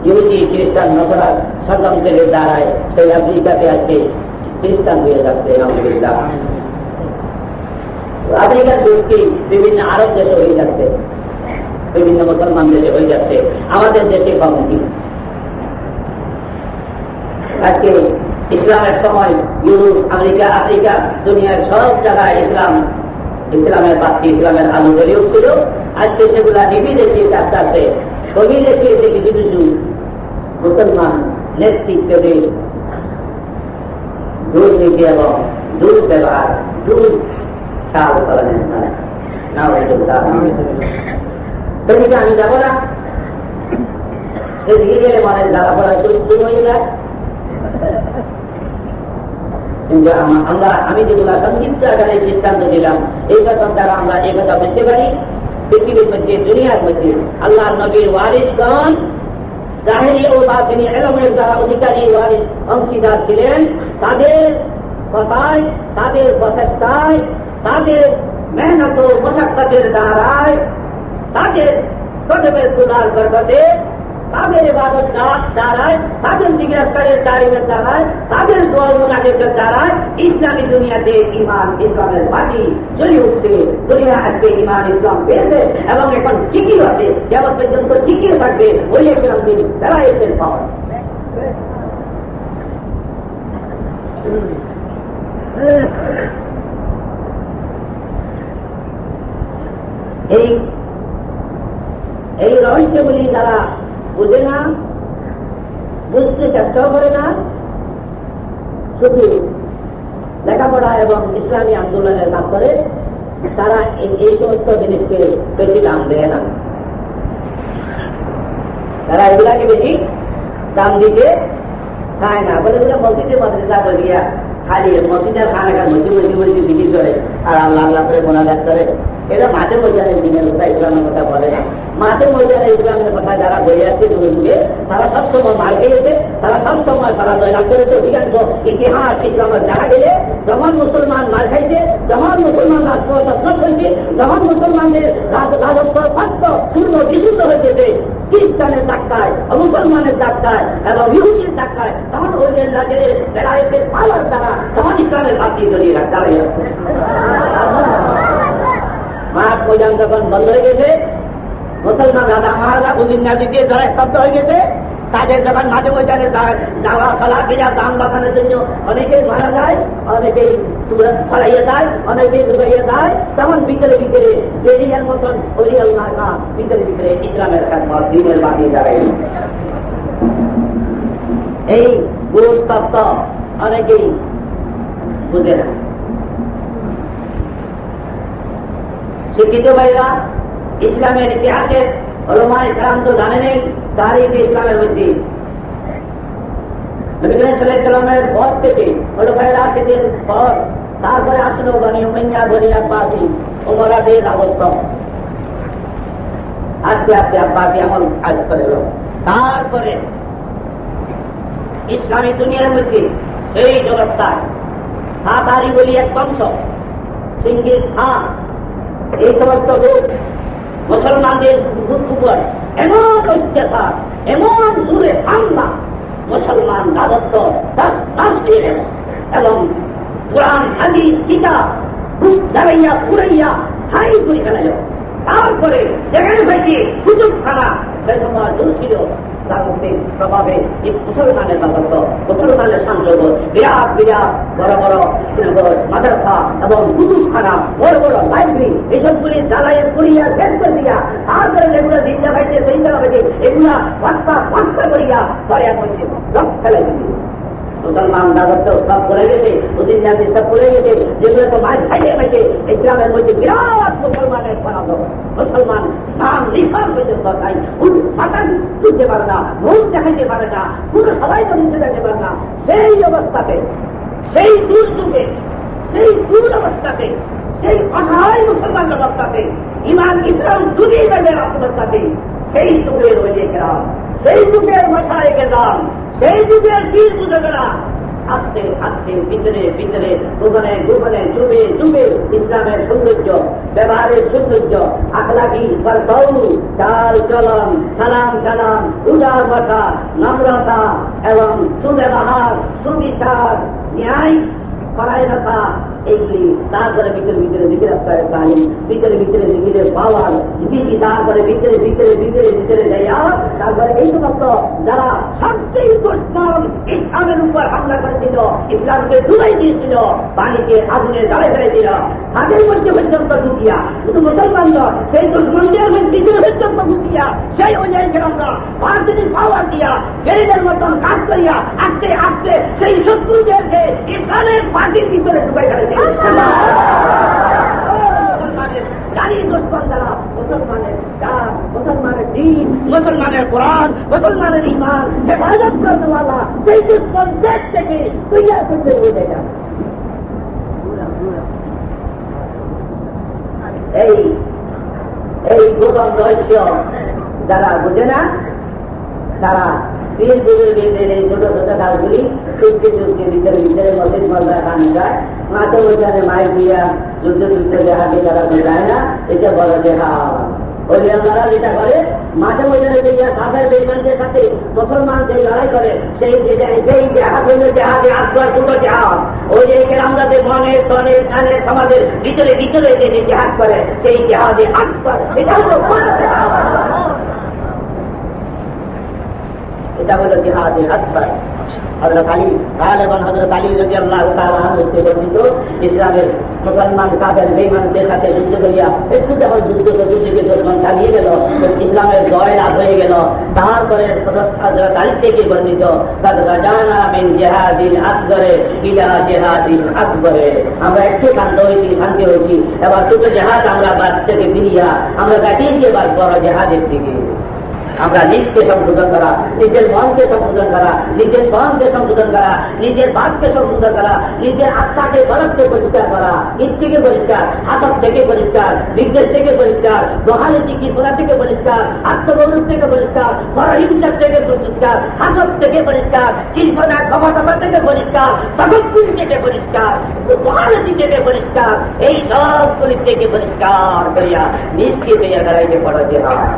ইহুদি, খ্রিস্টান, নসরা ষড়যন্ত্রের দ্বারায় সেই আফ্রিকাতে আজকে খ্রিস্টান হয়ে যাচ্ছে। আলহামদুলিল্লাহ আফ্রিকার দেশকে বিভিন্ন আরব দেশে হয়ে যাচ্ছে, বিভিন্ন মুসলমান দেশে হয়ে যাচ্ছে, আমাদের দেশে কমতি। আজকে ইসলামের সময় ইউরোপ, আমেরিকা, আফ্রিকা, দুনিয়ার সব জায়গায় ইসলামের বাতি, ইসলামের আলো জ্বলে উঠছিল। আজকে সেগুলা নিভে যাচ্ছে আস্তে আস্তে। কবি দেখে কিছু কিছু মুসলমান নেতৃত্বে দুর্নীতি এবং দুর্ব্যবহার, চাল করেন না। সেদিকে আমি যাবো না, সেদিকে গেলে মানে জ্বালা পড়া শুরু হয়ে যায়। আমি যেগুলা সংক্ষিপ্ত আকারে দৃষ্টান্ত দিলাম এই কথার দ্বারা আমরা এই কথা বুঝতে পারি পৃথিবীর মধ্যে দুনিয়ার মধ্যে আল্লাহ নবীর ওয়ারিসগণ জাহেরি ও বাতিনি ইলমের দ্বারা অধিকারী ওয়ারিস অংশীদার ছিলেন। তাদের কথায়, তাদের প্রচেষ্টায়, তাদের মেহনত ও মশাক্কাতের দ্বারায়, তাদের কদমের গুনার বরকতে, তাদের ইবাদত দ্বারায়, তাদের জিজ্ঞাসাকারের তারিফের দ্বারায়, তাদের দোয়া মুনাজাতের দ্বারায় ইসলামী দুনিয়াতে ইমান ইসলামের বাতি জ্বলে উঠছে। দুনিয়া আজকে ইমান ইসলাম পেয়েছে এবং এখন ঠিকই আছে, যেমন পর্যন্ত ঠিকই থাকবে ওই একরকম দিন তারা এসে পাওয়া। এই রহস্যগুলি যারা বুঝে না, বুঝতে চেষ্টাও করে না, শুধু লেখাপড়া এবং ইসলামী আন্দোলনের কাজ করে, তারা এই সমস্ত জিনিসকে বেশি দাম দেয় না। তারা এগুলাকে বেশি দাম দিতে চায় না, বলে মসজিদে মসজিদা বলিয়া খালি মসজিদের খানাকার মসজিদ জিজ্ঞেস করে আর আল্লাহ আল্লাহ করে মোনাজাত করে। এটা মাঝে ময়দানের দিনের কথা, ইসলামের কথা বলে না। মাঝে ময়দানে ইসলামের কথা যারা বলে আসছে যুগে, তারা সবসময় মার খেয়েছে, তারা সবসময় তারা জয়লাভ করেছে। অধিকাংশ ইতিহাস ইসলামের দেখা গেলে যখন মুসলমান মার খাইছে, যখন মুসলমান রাষ্ট্র তৎপর হয়েছে, যখন মুসলমানদের রাজত্ব স্বাস্থ্য পূর্ণ বিশুদ্ধ হয়েছে খ্রিস্টানের ডাক্তায়, মুসলমানের ডাক্তায় এবং ইহুদির ডাক্তায়, তখন ওই রাজ্যের বেড়াইতে পালার দ্বারা তখন ইসলামের বাতি জ্বলিয়ে দাঁড়িয়ে যাচ্ছে। মাঠ ময়দান যখন বন্ধ হয়ে গেছে, মুসলমান রাজা মহারাজা উদিনাদি দিয়ে যারা স্তব্ধ হয়ে গেছে, তাদের যখন মাঝে ময়দানে যাওয়া চলা ফেরা দাম বাঁচানোর জন্য অনেকেই মারা যায়, অনেকেই ফলাইয়ে যায়, অনেকেই ডুবাইয়ে যায়, তখন ভিতরে ভিতরে বেরিয়ার মতন অলিয়াল না ভিতরে ভিতরে ইসলামের কাছে দিনের বাকি দাঁড়ায়। এই গুরু তত্ত্ব অনেকেই বুঝে না। শিক্ষিত ভাইরা ইসলামের ইতিহাসে ওলামা ইকরাম তো জানে নেই তারিখে ইসলামের মধ্যে নবীর পথ থেকে ওলামায়ে রাশিদের পর, তারপরে আসলো বনি উমাইয়া, বনি আব্বাসী, উমরাদের রাজত্ব। আস্তে আস্তে আব্বাসী আমল কাজ করে। তারপরে ইসলামী দুনিয়ার মধ্যে সেই জগৎটায় তাতারি বলি এক বংশ, সিঙ্গিস খান, এই সমস্ত লোক মুসলমানদের উপর এমন অত্যাচার, এমন দূরে হামলা, মুসলমান রাজত্ব এবং কোরআন হাদিস কিতাব বুক দাঁড়াইয়া পুরাইয়া স্থায়ী করে ফেলাইল। তারপরে যেখানে থেকে সুযোগ ছাড়া সে সময় দূর ছিল তার মধ্যে প্রভাবে মুসলমানের রাজত্ব, মুসলমানের সংযোগ, বিরাট বিরাট বড় বড় মাদ্রাসা এবং কুতুবখানা, বড় বড় লাইব্রেরি, এইসবগুলি জ্বালাইয়ের করিয়া শেষ করে দিয়া, তারপরে যেগুলো জিন্দা পাইছে সেই জায়গা পাইছে এগুলা পাঁচটা করিয়া পরে করছে সব ফেলে দিচ্ছে। মুসলমান রাজত্ব সব করে গেছে, উদিনাদি সব করে গেছে, যেগুলো তো মাছ খাইয়ে পাইছে। ইসলামের মধ্যে বিরাট মুসলমানের পরাজয়, মুসলমান নাম নিশান পর্যন্ত তাই ফাটান তুলতে পারে না, মুখ দেখাইতে পারে না, পুরো সবাই তো নিচে যেতে পারে না। সেই অবস্থাতে, সেই দুর্যোগে, সেই দূর অবস্থাতে, সেই অসহায় মুসলমান অবস্থাতে, ইমান ইসলাম দুনিয়ে যাদের অবস্থাতে, সেই যুগের ওই গ্রাম, সেই যুগের মশায় গ্রাম, সেই যুগের বীর যুবকেরা আস্তে আস্তে ভিতরে ভিতরে গোপনে গোপনে যুগে যুগে ইসলামের সৌন্দর্য, ব্যবহারের সৌন্দর্য, আখলাকি বরকৌ, চাল চলন, সালাম কালাম, উদার ভাষা, নম্রতা এবং সুব্যবহার, সুবিচার, ন্যায় পরায়ণতা, এইগুলি তারপরে ভিতরে ভিতরে দিকে রাস্তায় তালিম, ভিতরে ভিতরে দিকে পাওয়ার, তারপরে ভিতরে ভিতরে ভিতরে ভিতরে যাইয়া তারপরে এই সমস্ত যারা সবচেয়ে দুশ্মন ইসলামের উপর হামলা করেছিল, ইসলামকে ডুবাই দিয়েছিল, পানিকে আগুনে জ্বালে ফেলেছিল, তাদের মধ্যে পর্যন্ত ঢুকিয়া শুধু মুসলমান সেই দুশ্মনদের মধ্যে পর্যন্ত ঢুকিয়া সেই অনুযায়ী আমরা ভারতীয় পাওয়ার দিয়া গেরিদের মতন কাজ করিয়া আস্তে আস্তে সেই শত্রুদেরকে ইসলামের পার্টির ভিতরে ঢুকাই ফেলেছে। মুসলমানের জানি দুশ্মন যারা মুসলমানের গান, মুসলমানের দিন, মুসলমানের কোরআন, মুসলমানের ইমান হেফাজত করতে পারা, সেই দুশ্মন দেশ থেকে তৈরি করতে হয়ে যায়। এই এই গোপন রহস্য যারা বুঝে না তারা পীর বুজুর্গদের এই ছোট ছোট কাজগুলি চুক্তি চুক্তি ভিতরে ভিতরে মসজিদ মজা কানে যায়, মাঠে ওইখানে মাইক দিয়া যুদ্ধ যুদ্ধে দেহাতে তারা যায় না, এটা বড় জেহাদ। ওলিয়ারা যেটা করে মাঠে ময়দানে দিয়া কাফের বেঈমানদের সাথে মুসলমান যে লড়াই করে সেই জেহাদ হলো জেহাদে আকবর, ছোট জেহাদ। ওই যে আমরা যে মনে তনে কানে সমাজের ভিতরে ভিতরে যে জেহাদ করে সেই জেহাদে আকবর, এটা হলো এটা হলো জিহাদে আকবর। হযরত আলী গালিবান হযরত আলী রাদিয়াল্লাহু তাআলা আনহু বর্ণিত ইসলামের মুসলমান কাফের বেঈমানদের সাথে যুদ্ধ করিয়া একটু যখন যুদ্ধ চালিয়ে গেল, ইসলামের জয় লাভ হয়ে গেল। তারপরে হযরত আলী থেকে বর্ণিত কাদ গাজানা মিন জিহাদিল আকবরে ইলা জিহাদিল আকবরে, আমরা একটু শান্তি হয়েছি, এবার ছোট জেহাদ আমরা বাদ থেকে ফিরিয়া আমরা কাটিয়েছি এবার বড় জেহাদের দিকে। আমরা নিজকে সংশোধন করা, নিজের মনকে সংশোধন করা, নিজের মনকে সংশোধন করা, নিজের বাদকে সংশোধন করা, নিজের আত্মাকে গলতকে পরিষ্কার করা, ইচ্ছেকে পরিষ্কার, হাসব থেকে পরিষ্কার, বিদ্বেষ থেকে পরিষ্কার, দোহালি করা থেকে পরিষ্কার, আত্মগৌরব থেকে পরিষ্কার, পরহিংসার থেকে পরিষ্কার, হাসব থেকে পরিষ্কার, চিন্তা ক্ষমতা থেকে পরিষ্কার, তগৎপুর থেকে পরিষ্কার, দোহালি থেকে পরিষ্কার, এই সবগুলি থেকে পরিষ্কার করিয়া নিজকে তৈরি করাইতে পড়াতে হয়।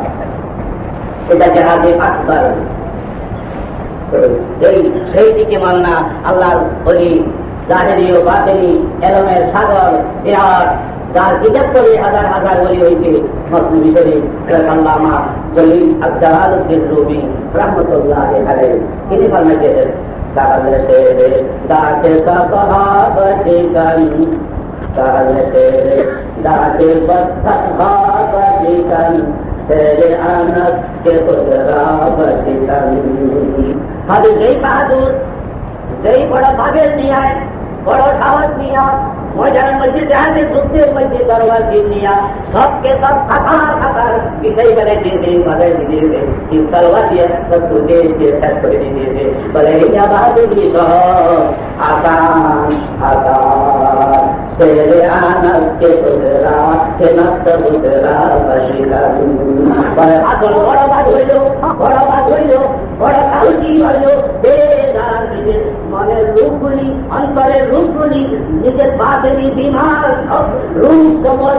এটা জেহাদে আকবর। সেই দিকে মাননা আল্লাহর ওলি জাহেরি ও বাতেনি এলমের সাগর বিরাট, যার কিতাব করে হাজার হাজার ওলি হয়েছে মুসলিম ভিতরে আল্লামা জলিল জালালউদ্দিন রুমি রাহমাতুল্লাহ আলাইহি। তিনি ফরমাইতেছেন সাগরে সে দাতে সাহাবাতে কান, সাগরে সে দাতে সাহাবাতে কান, तेरे आनत के खुदरा बसितन। हाजिर जय बहादुर जय बड़ा भागेर निया बड़ा साहस निया मयदान मस्जिद जाते सुनते मस्जिद दरबार की निया सबके सब खतार खतार विषय करे दे बदल दे कि तलवार दिया सब तुझे के साथ कर दे भले या बहादुर की सो आसान आसान तेरे आनत के खुदरा के नष्ट खुदरा बसितन। बड़ा बात হইল বড় কাউজি হইল বেদার নিজের মনের রূপগুলি, অন্তরের রূপগুলি, নিজের বাদেরই বিমার রূপ সমর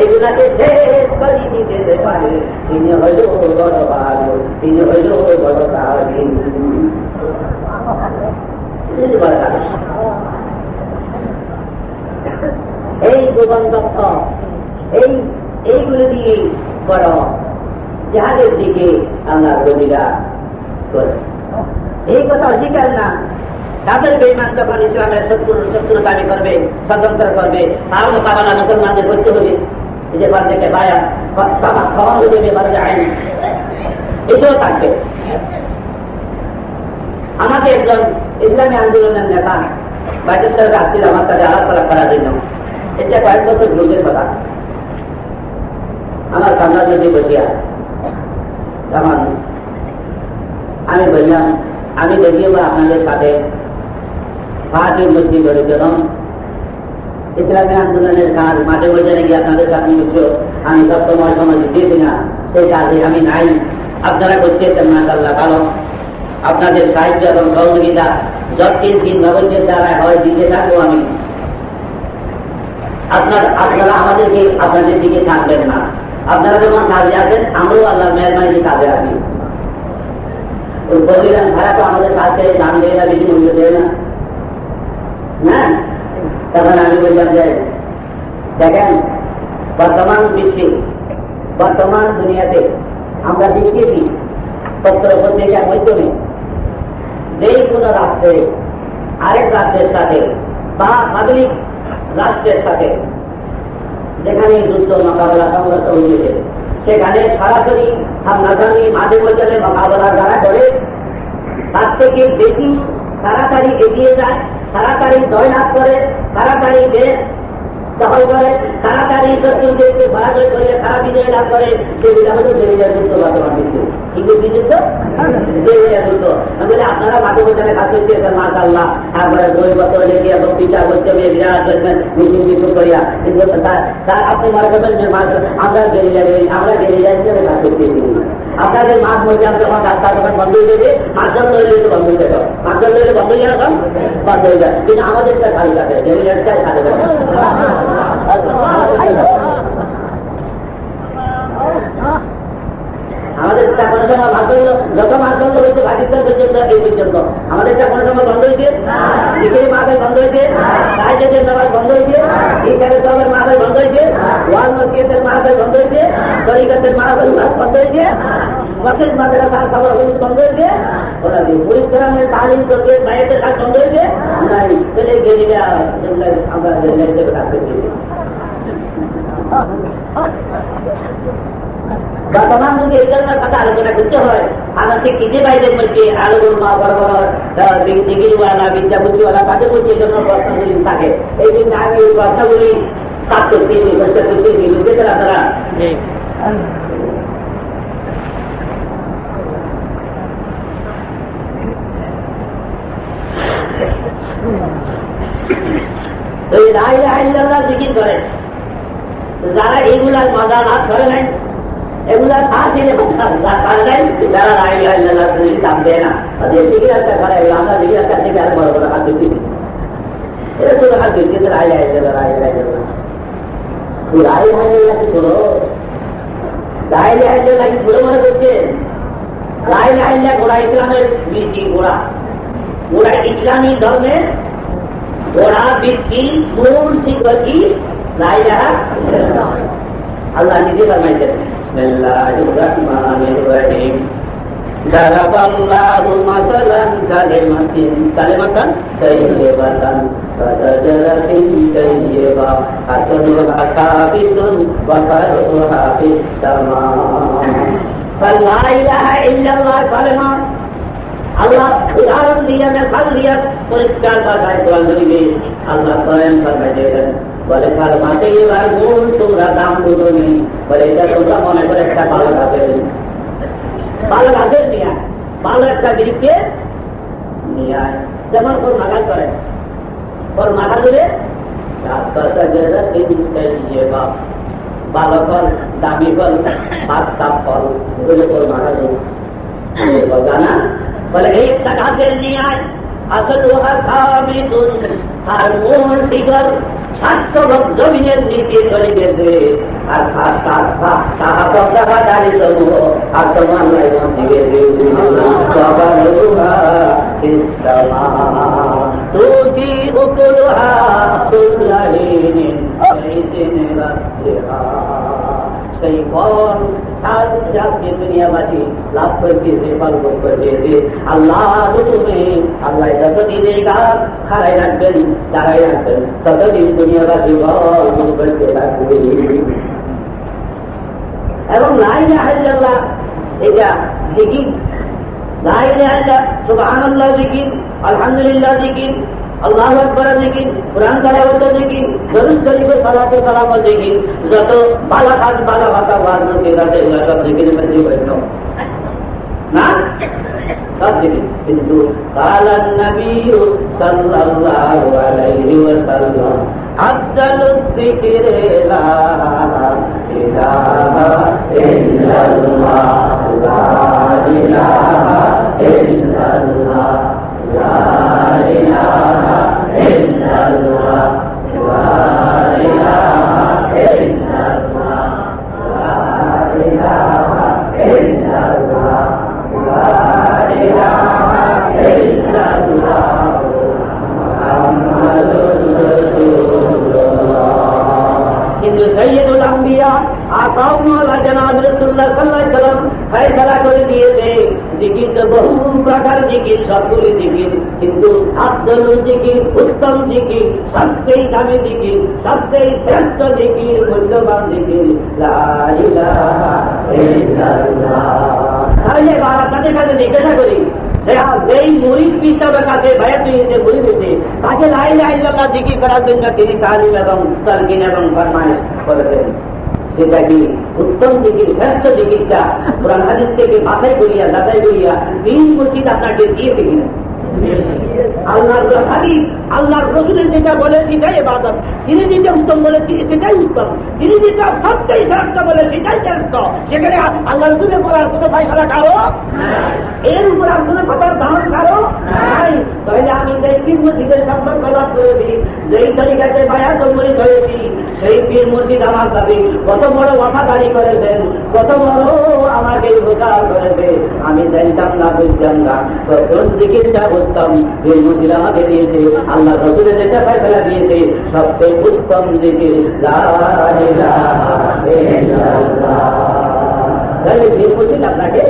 এগুলাকে শেষ করে দিতে পারে। তিনি হইল বড় বাহাদুর, তিনি হইল বড় কাউজি। এই গোপন তথ্য এইগুলো দিয়ে বড় জাহাজের দিকে আমরা গভীরা করে এই কথা অস্বীকার না। তাদের বেঈমান যখন ইসলামের শত্রুতামি করবে, ষড়যন্ত্র করবে, তার মোকাবেলা মুসলমানদের করতে হবে। এই যে বার থেকে বায়া খাওয়া দেবে বার যায়নি, এটাও থাকবে। আমাকে একজন ইসলামী আন্দোলনের নেতা বাইরের সাথে আসছিল আমার কাছে আলাপ করার জন্য। এটা কয়েক বছর গ্রুপের কথা। আমার কান্না যদি বসিয়া তখন আমি বললাম আমি যদিও বা আপনাদের সাথে পার্টির মধ্যে জড়িত নন, ইসলামী আন্দোলনের কাজ মাঠে ময়দানে গিয়ে আপনাদের সাথে আমি সবসময় সময় দিতেছি না, সেই কাজে আমি নাই। আপনারা করতেছেন মাশাআল্লাহ ভালো, আপনাদের সাহায্য এবং সহযোগিতা যতদিন দিন নবদের দ্বারা হয় দিতে থাকবো আমি। আপনারা আমাদেরকে আপনাদের দিকে থাকবেন না, আপনারা যখন কাজে আসেন আমরাও আল্লাহর মেহরবানিতে কাজে আসি। বলিলাম ভাড়া তো আমাদের কাছে দাম দেয় না, বেশি মূল্য দেয় না। হ্যাঁ, তখন আমি বললাম যে দেখেন বর্তমান বিশ্বে বর্তমান দুনিয়াতে আমরা দেখতেছি পত্র পত্রিকার মাধ্যমে যেই কোনো রাষ্ট্রে আরেক রাষ্ট্রের সাথে বা পাবলিক রাষ্ট্রের সাথে যেখানে যুদ্ধ মোকাবেলা সংঘর্ষ হয়েছে সেখানে সরাসরি সামনাসামনি মাঝে মধ্যে মোকাবেলা যারা করে তার থেকে বেশি তাড়াতাড়ি এগিয়ে যায়, তাড়াতাড়ি জয়লাভ করে, তাড়াতাড়ি দেশ দখল করে তাড়াতাড়ি শত্রুকে পরাজয় করে তারা বিজয় লাভ করে, সেগুলো হলো গেরিলা যুদ্ধ বা তোমার যুদ্ধ। কিন্তু যুদ্ধ গেরিলা যুদ্ধ বলে আপনারা মাঠে বোঝানে কাজ করতেছেন মাশাআল্লাহ, তারপরে বই পত্র লিখে এবং বিচার করতে হবে বিরাট করবেন মিটিং মিটিং করিয়া, কিন্তু তার আপনি মনে করবেন যে আমরা গেরিলা হিসেবে কাজ করতেছি। আপনাদের মাছ মধ্যে যখন রাস্তা যখন বন্ধ হয়ে যাবে, মাছজন লইলে তো বন্ধ হয়ে যাবে, মাছজন লইলে বন্ধ হয়ে যাবে, বন্ধ হয়ে যায়। কিন্তু আমাদেরটা খালি থাকে, গেরিলাটাই খালি থাকে। আমাদের কোনো সময় ভাগ হইল, যত মাছ বন্ধ হয়েছে পাকিস্তান পর্যন্ত এই পর্যন্ত আমাদের কোনো সময় বন্ধ হয়েছে, দিকের মাথায় বন্ধ হয়েছে, রাজ্যের নামাজ বন্ধ হয়েছে, ইসলামের সবের মাথায় বন্ধ হয়েছে, ওয়াল মসজিদের মাথায় বন্ধ হয়েছে, তরিকাতের মাথায় বন্ধ হয়েছে, মসজিদ মাথায় তার খাবার বন্ধ হয়েছে, ওরা পরিশ্রমের তালিম করবে বাইরের কাজ বন্ধ হয়েছে নাই, চলে গেরিলা আমরা গেরিলা হিসেবে কাজ করছি। বর্তমান যুগে এই ধরনের কথা আলোচনা করতে হয়, আমার সে কিনে বাইরের মধ্যে আলোর মা বড় বড় ডিগ্রিওয়ালা বিদ্যাবুদ্ধিওয়ালা তাদের মধ্যে এই ধরনের প্রশ্নগুলি থাকে। এই জন্য আমি এই প্রশ্নগুলি সাত করতেছি, চেষ্টা করতেছি বুঝতে তারা জিকির করে। যারা এইগুলার মজা না করে নাই, এগুলা সাথে যারা দাম দেয় না, তাদের জিজ্ঞাসা করে আমরা জিজ্ঞাসা থেকে আর বড় বড় হাত দিচ্ছি, এটা শুধু হাত দিচ্ছি রায় ছোড়ো নাকি ছোট মনে করছে। গোড়া ইসলামের বেশি গোড়া ইসলামী ধর্মের গোড়া বৃত্তি মূল শিক্ষা কি আল্লাহ নিজে ফরমাইছেন বিসমিল্লাহির রহমানির রহিম দারাবাল্লাহু মাসালান কালিমাতান তাইয়্যিবাতান ফাতাজারাতিন তাইয়্যিবা আসলুহা সাবিতুন ওয়া ফারুহা ফিস সামা। লা ইলাহা ইল্লাল্লাহ কালিমা আল্লাহ উদাহরণ দিয়া মেসাল দিয়া পরিষ্কার ভাষায় বল দিবে। আল্লাহ কোরআন ফরমাইছেন বলে কাল মাঠে এবার মূল তোমরা দাম দুটো নেই, বলে এটা তোমরা মনে করে একটা ভালো গাছের নিয়ে ভালো একটা দিককে নিয়ে আয়, যেমন ওর মাগাল করে ওর মাথা ধরে ভালো ফল দামি ফল বাচ্চা ফল ওর মাথা ধরে জানা বলে এই একটা গাছের নিয়ে আয় আসল আর মূল শিকর স্বাস্থ্যভোগ জমিনের নিচে চলে গেছে। আর আর তোমার সেই ফল দুনিয়াবাসী লাভ করতেছে, ফল ভোগ করতেছে। আল্লাহ তুমি আল্লাহ যতদিন এই গাছ খাড়াই রাখবেন দাঁড়াই রাখবেন ততদিন দুনিয়াবাসী ফল ভোগ করতে থাকবে। এবং লা ইলাহা ইল্লাল্লাহ এটা জিকির, লা ইলাহা ইল্লাল্লাহ সুবহানাল্লাহ জিকির, আলহামদুলিল্লাহ জিকির, আল্লাহু আকবার জিকির, কুরআন তেলাওয়াত জিকির, দরুদ শরীফে সালাত সালাম জিকির, যত ভালো কাজ ভালো কথা ওয়াজ নসিহত এগুলো সব জিকিরের মধ্যে পড়ত না, সব জিকির। কিন্তু কালান নবী সাল্লাল্লাহু আলাইহি ওয়াসাল্লাম আফজালুজ যিকরি লা ইলাহা ইল্লাল্লাহ লা ইলাহা ইল্লাল্লাহ লা ইলাহা ইল্লাল্লাহ লা ইলাহা ইল্লাল্লাহ লা ইলাহা ইল্লাল্লাহ লা ইলাহা ইল্লাল্লাহ মুহাম্মাদুর রাসূলুল্লাহ। কিন্তু সাইয়্যিদুল আম্বিয়া আকাউমুল্লাহ জনাব রাসূলুল্লাহ সাল্লাল্লাহু আলাইহি ওয়াসাল্লাম ফয়সালা করে দিয়েছে জিকির তো বহু প্রকার জিকির, সবগুলি জিকির, কিন্তু আফজলুল জিকির, উত্তম জিকির, সবচেয়ে দামি জিকির, সবচেয়ে শ্রেষ্ঠ জিকির, মূল্যবান জিকির লা ইলাহা ইল্লাল্লাহ। তাহলে আপনাদের কাছে জিজ্ঞাসা করি যেই মুরিদ পিসাবের কাছে বায়াত হয়েছে মুরিদ হয়েছে তাকে লা ইলাহা ইল্লাল্লাহ জিকির করার জন্য তিনি তালিম এবং তালকিন এবং ফরমায়েশ করেছেন। সেটা কি উত্তম জিকির, শ্রেষ্ঠ জিকিরটা কোরআন হাদিস থেকে বাছাই করিয়া যাচাই করিয়া দিন মসজিদ আপনাকে দিয়েছে কিনা? আল্লাহর হাদিস আল্লাহর রাসূলের যেটা বলে সেটাই ইবাদত, তিনি যেটা উত্তম বলেছি সেটাই উত্তম, তিনি যেটা সবচেয়ে শ্রেষ্ঠ বলে সেটাই শ্রেষ্ঠ। সেখানে আল্লাহ রাসূলের বলার কোনো ফয়সালা কারো এর উপর আর কোনো কথার দাম কারো নাই। তাহলে আমি যেই পীর মসজিদের সম্পর্ক লাভ করেছি, যেই তরিকাতে বায়াত মুরিদ হয়েছি, সেই পীর মসজিদ আমার সাথে কত বড় ওয়াফাদারি করেছেন, কত বড় আমাকে উপকার করেছে আমি জানতাম না, বুঝতাম না। তখন জিকিরটা উত্তম পীর মসজিদ আমাকে দিয়েছে, আল্লাহ রাসূলের যেটা ফয়সালা দিয়েছে সবচেয়ে উত্তম জিকির লা ইলাহা ইল্লাল্লাহ। তাহলে পীর মসজিদ আপনাকে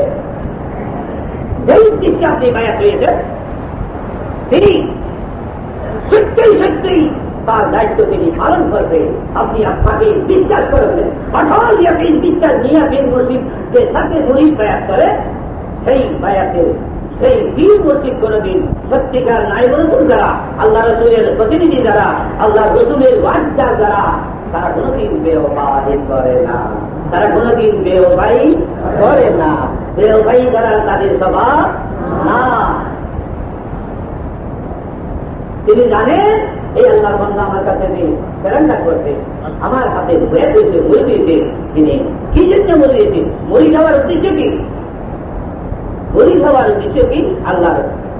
যেই উদ্দেশ্যে আপনি বায়াত হয়েছে তিনি সত্যই সত্যই তার দায়িত্ব তিনি পালন করবে। আপনি আপনাকে বিশ্বাস করেছেন, অটল ইয়াকিন বিশ্বাস নিয়ে পীর মসজিদ যে সাথে মুরিদ বায়াত করে সেই বায়াতের সেই পীর মসজিদ কোনদিন সত্যিকার নায়েব রাসূল যারা, আল্লাহ রাসূলের প্রতিনিধি যারা, আল্লাহ রাসূলের ওয়ারিসদার যারা, তারা কোনদিন বেওফাই করে না, তারা কোনদিন বেওফাই করে না। বেওফাই করার তাদের স্বভাব না। তিনি জানেন এই আল্লাহর বান্দা আমার কাছে প্রেরণা করছে, আমার হাতে বয়ে দিয়েছে, মরে দিয়েছে। তিনি কি জন্য মরে দিয়েছে? মরি যাওয়ার উদ্দেশ্য কি? মরি যাওয়ার উদ্দেশ্য কি? আল্লাহ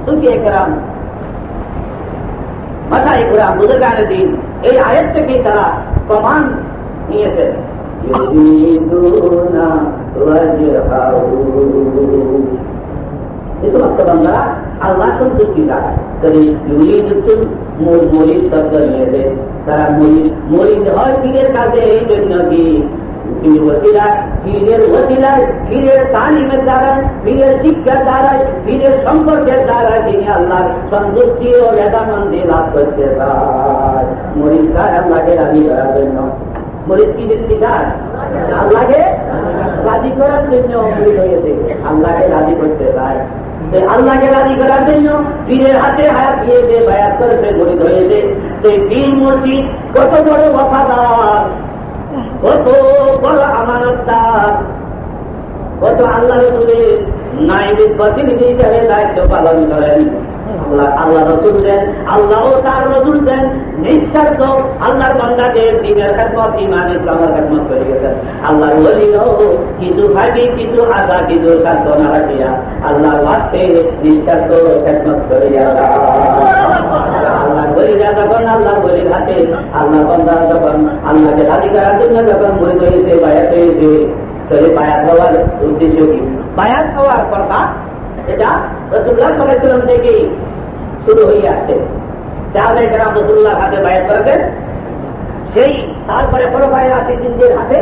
সুফিয়ে কেরাম, মাশায়েখ কেরাম, বুজুর্গানে দ্বীন এই আয়াত থেকে তারা প্রমাণ নিয়েছেন। এই সমস্ত বান্দারা আল্লাহ সন্তুষ্টি চায়। মরিদ শব্দ নিয়েছে, তারা মরিদ হয় পীরের কাছে এই জন্য কি পীরের ওসিলায়, পীরের তালিমের দ্বারা, পীরের শিক্ষার দ্বারা, পীরের সম্পর্কের দ্বারা তিনি আল্লাহর সন্তুষ্টি ও রেদামন্দি লাভ করতে চায়। মরিদ চায় আল্লাহকে রাজি করার জন্য। মরিদ কি ব্যক্তি চায়? আল্লাহকে রাজি করার জন্য মরিদ হয়েছে, আল্লাহকে রাজি করতে চায়। আল্লাহকে রাজি করার জন্য পীরের হাতে হায়াত দিয়েছে, বায়াত করেছে, মরিদ হয়েছে। সেই পীর মসজিদ কত বড় ওয়াফাদার, কত বড় আমানতদার, কত আল্লাহ রাসূলের নায়েবের প্রতিনিধি হিসেবে দায়িত্ব পালন করেন। আল্লাহ রাসূল দেন, আল্লাহ তার রাসূল দেন নিঃস্বার্থ আল্লাহর বান্দাদের দ্বীনের খেদমত, ঈমান ইসলামের খেদমত করে গেছেন। আল্লাহর ওলিও কিছু ভাবি, কিছু আশা, কিছু স্বার্থ না রাখিয়া আল্লাহর ওয়াস্তে নিঃস্বার্থ খেদমত করে আল্লাহ বলিরা যখন আল্লাহ বলির হাতে, আল্লাহ বান্দা যখন আল্লাহকে রাজি করার জন্য যখন মরিদ হয়েছে, বায়াত হয়েছে, তাহলে বায়াত হওয়ার উদ্দেশ্য কি? বায়াত হওয়ার কথা এটা রাসূলুল্লাহ সাল্লাল্লাহু আলাইহি ওয়াসাল্লাম থেকে শুরু হয়ে আসছে। সাহাবায়ে কেরাম রাসূলুল্লাহর হাতে বায়াত করেছেন, সেই তারপরে খোলাফায়ে রাশিদিনদের হাতে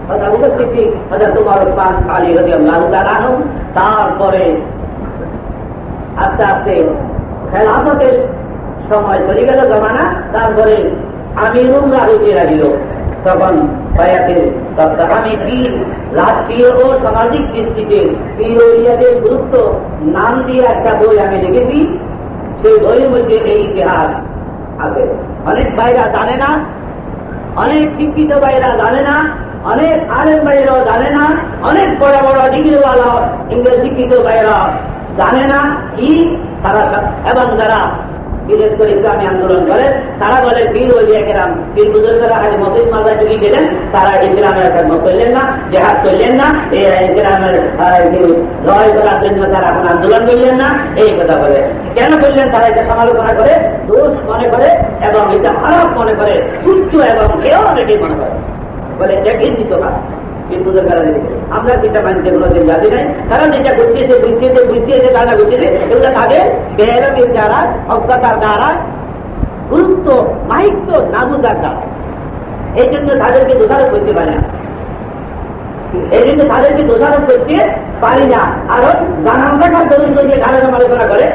হযরত আবু বকর সিদ্দিক, হযরত ওমর, ওসমান, আলী রাদিয়াল্লাহু তাআলা আনহুম, তারপরে আস্তে আস্তে খেলাফতের সময় চলে গেল জমানা, তারপরে আমিরুলরা হইতে লাগিল। তখন বায়াতের আমি পীর রাষ্ট্রীয় ও সামাজিক দৃষ্টিতে পীর ওলিয়াদের গুরুত্ব নাম দিয়ে একটা বই আমি লিখেছি। সেই বইয়ের মধ্যে এই ইতিহাস আছে। অনেক ভাইরা জানে না, অনেক শিক্ষিত ভাইরা জানে না, অনেক আলেম ভাইরাও জানে না, অনেক বড় বড় ডিগ্রিওয়ালা ইংরেজ শিক্ষিত ভাইরা জানে না কি তারা, এবং যারা বিশেষ করে ইসলামী আন্দোলন করে তারা বলে পীর ওলিয়া কেরাম, পীর বুজুর্গরা আজ মসজিদ মাদ্রাসা ঢুকে গেলেন, তারা ইসলামের খেদমত করলেন না, জিহাদ করলেন না, এই ইসলামের জয় করার জন্য তারা এখন আন্দোলন করলেন না, এই কথা বলে। কেন করলেন? তারা এটা সমালোচনা করে, দোষ মনে করে এবং এটা খারাপ মনে করে, তুচ্ছ এবং কেউ অনেকেই মনে করে, বলে এটা ঘৃণিত কাজ। আমরা যেটা মানতে কোনোদিন রাজি নাই, তারা যেটা করতেছে বুঝতেছে তারা বুঝতেছে, এগুলো তাদের বেহেরামের দ্বারা, অজ্ঞতার দ্বারা, গুরুত্ব মাহিত্য না বুঝার দ্বারা। এই জন্য তাদেরকে দোষারোপ করতে পারে না, এই জন্য তাদেরকে দোষারোপ করতে পারি না। আরো জানান দেখার দলিল যে ধারণা আলোচনা করে,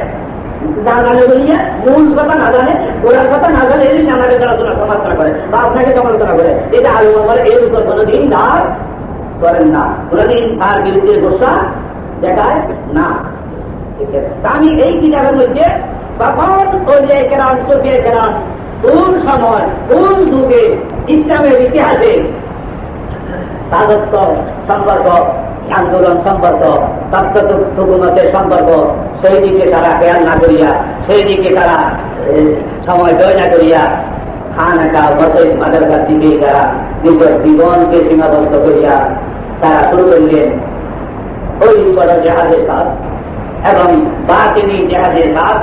মূল কথা না জানে, গোড়ার কথা না জানে, এই জন্য আমাদের আলোচনা সমালোচনা করে বা আপনাকে সমালোচনা করে, এটা আলোচনা করে। এর উপর কোনোদিন দাঁড় করেন না, কোনোদিন তার বিরুদ্ধে গোসা দেখায় না। আমি এই কিতাবের মধ্যে কখন ওলিয়ে কেরাম সুফিয়ে কেরাম কোন সময় কোন যুগে ইসলামের ইতিহাসে রাজত্ব সম্পর্ক আন্দোলন সম্পর্ক হুকুমতের সম্পর্ক সেই দিকে তারা খেয়াল না করিয়া সেই দিকে তারা সময় ব্যয় না করিয়া খান একা মসজিদ মাদ্রাসার দিকে তারা নিজের জীবনকে সীমাবদ্ধ করিয়া তারা শুরু করলেন ওই বড় জাহাজের কাজ এবং বাতিনি জাহাজের কাজ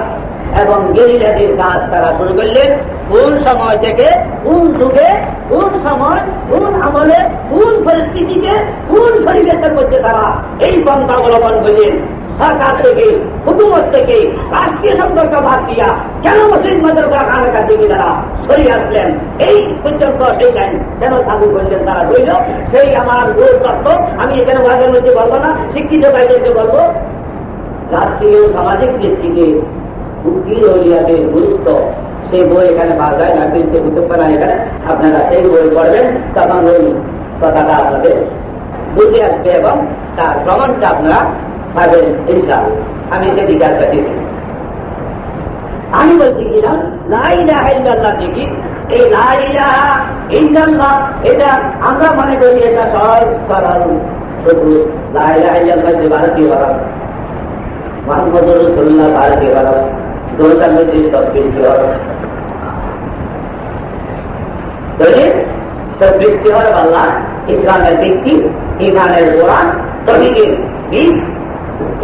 এবং গেরিলাদের কাজ তারা শুরু করলেন কোন সময় থেকে কোন যুগে কোন সময় কোন আমলে কোন পরিস্থিতিতে কোন পরিবেশের মধ্যে তারা এই পন্থা অবলম্বন করলেন সরকার থেকে হুকুমত থেকে রাষ্ট্রীয় সম্পর্ক বাদ দিয়া কেন মসজিদ মাদ্রাসা খানাকার দিকে তারা সরিয়ে আসলেন এই পর্যন্ত সেই টাইম কেন চালু করলেন তারা রইল সেই আমার রোজ তত্ত্ব আমি এখানে ওয়াজের মধ্যে বলবো না শিক্ষিত বাইরে বলবো রাষ্ট্রীয় সামাজিক দৃষ্টিতে বুদ্ধির অলিয়াদের গুরুত্ব সেই বই এখানে পাওয়া যায় না কিন্তু কুতুবখানা এখানে আপনারা সেই বই পড়বেন তখন ওই কথাটা আপনাদের বুঝে আসবে এবং তার প্রমাণটা আপনারা পাবেন ইনশাআল্লাহ। আমি সেদিকে আর কাটিয়েছি আমি বলছি কিনা লা ইলাহা ইল্লাল্লাহ দেখি এই লা ইলাহা ইল্লাল্লাহ এটা আমরা মনে করি এটা সহজ সরল শুধু লা ইলাহা ইল্লাল্লাহ যে ভারতীয় হরফ মুহাম্মদুর রাসূলুল্লাহ ভারতীয় হরফ দুটার মধ্যে সব বৃষ্টি হরফ সব বৃষ্টি হরফ আল্লাহ ইসলামের ভিত্তি ইমানের কোরআন তৌহিদের বীজ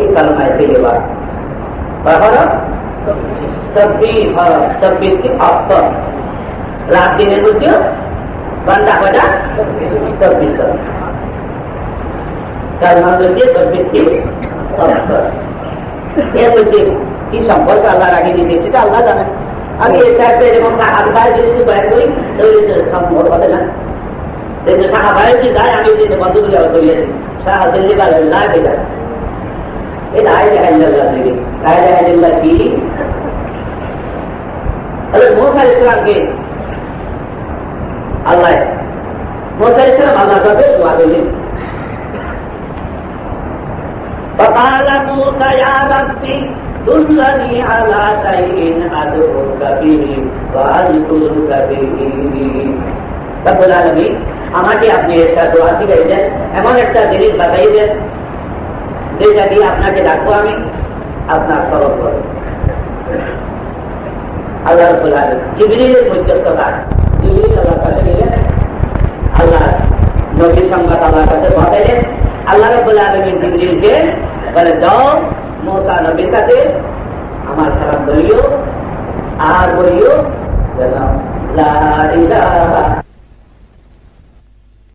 এই কালমায় তৈবা হরফ চব্বিশটি অক্ষর রাত দিনের মধ্যে ঘন্টা কটা 24 কালমার মধ্যে 24টি অক্ষর এর মধ্যে কি সম্পর্ক আল্লাহ রাখি দিয়েছে সেটা আল্লাহ জানেন আমি এটা যেমন আল্লাহ যদি বয়ান করি সম্ভব হবে না কিন্তু শাখা বাইরে যে যায় আমি যদি বন্ধ করে আবার করিয়েছি শাখা চললে পারে না বেটা এটা আইলে হাইল্লাহ থেকে আইলে হাইল্লাহ কি তাহলে মুসা ইসলামকে আল্লাহ মুসা ইসলাম আল্লাহর কাছে দোয়া করলেন فقال موسى يا ربي دلني على شيء أدعوك به وأذكرك به رب العالمين আমাকে আপনি একটা দোয়া শিখাইছেন এমন একটা জিনিস বাতাই দেন যেটা দিয়ে আপনাকে ডাকবো আমি আপনার স্মরণ করব আল্লাহ রাব্বুল আলামিন জিবরিলের মধ্যস্থতা জিবরিল আল্লাহর কাছে গেলেন আল্লাহ নবীর সংবাদ আল্লাহর কাছে পাঠাইলেন আল্লাহ রাব্বুল আলামিন জিবরিলকে বলে যাও মুসা নবীর কাছে আমার সালাম বলিও আর বলিও যেন লা ইলাহা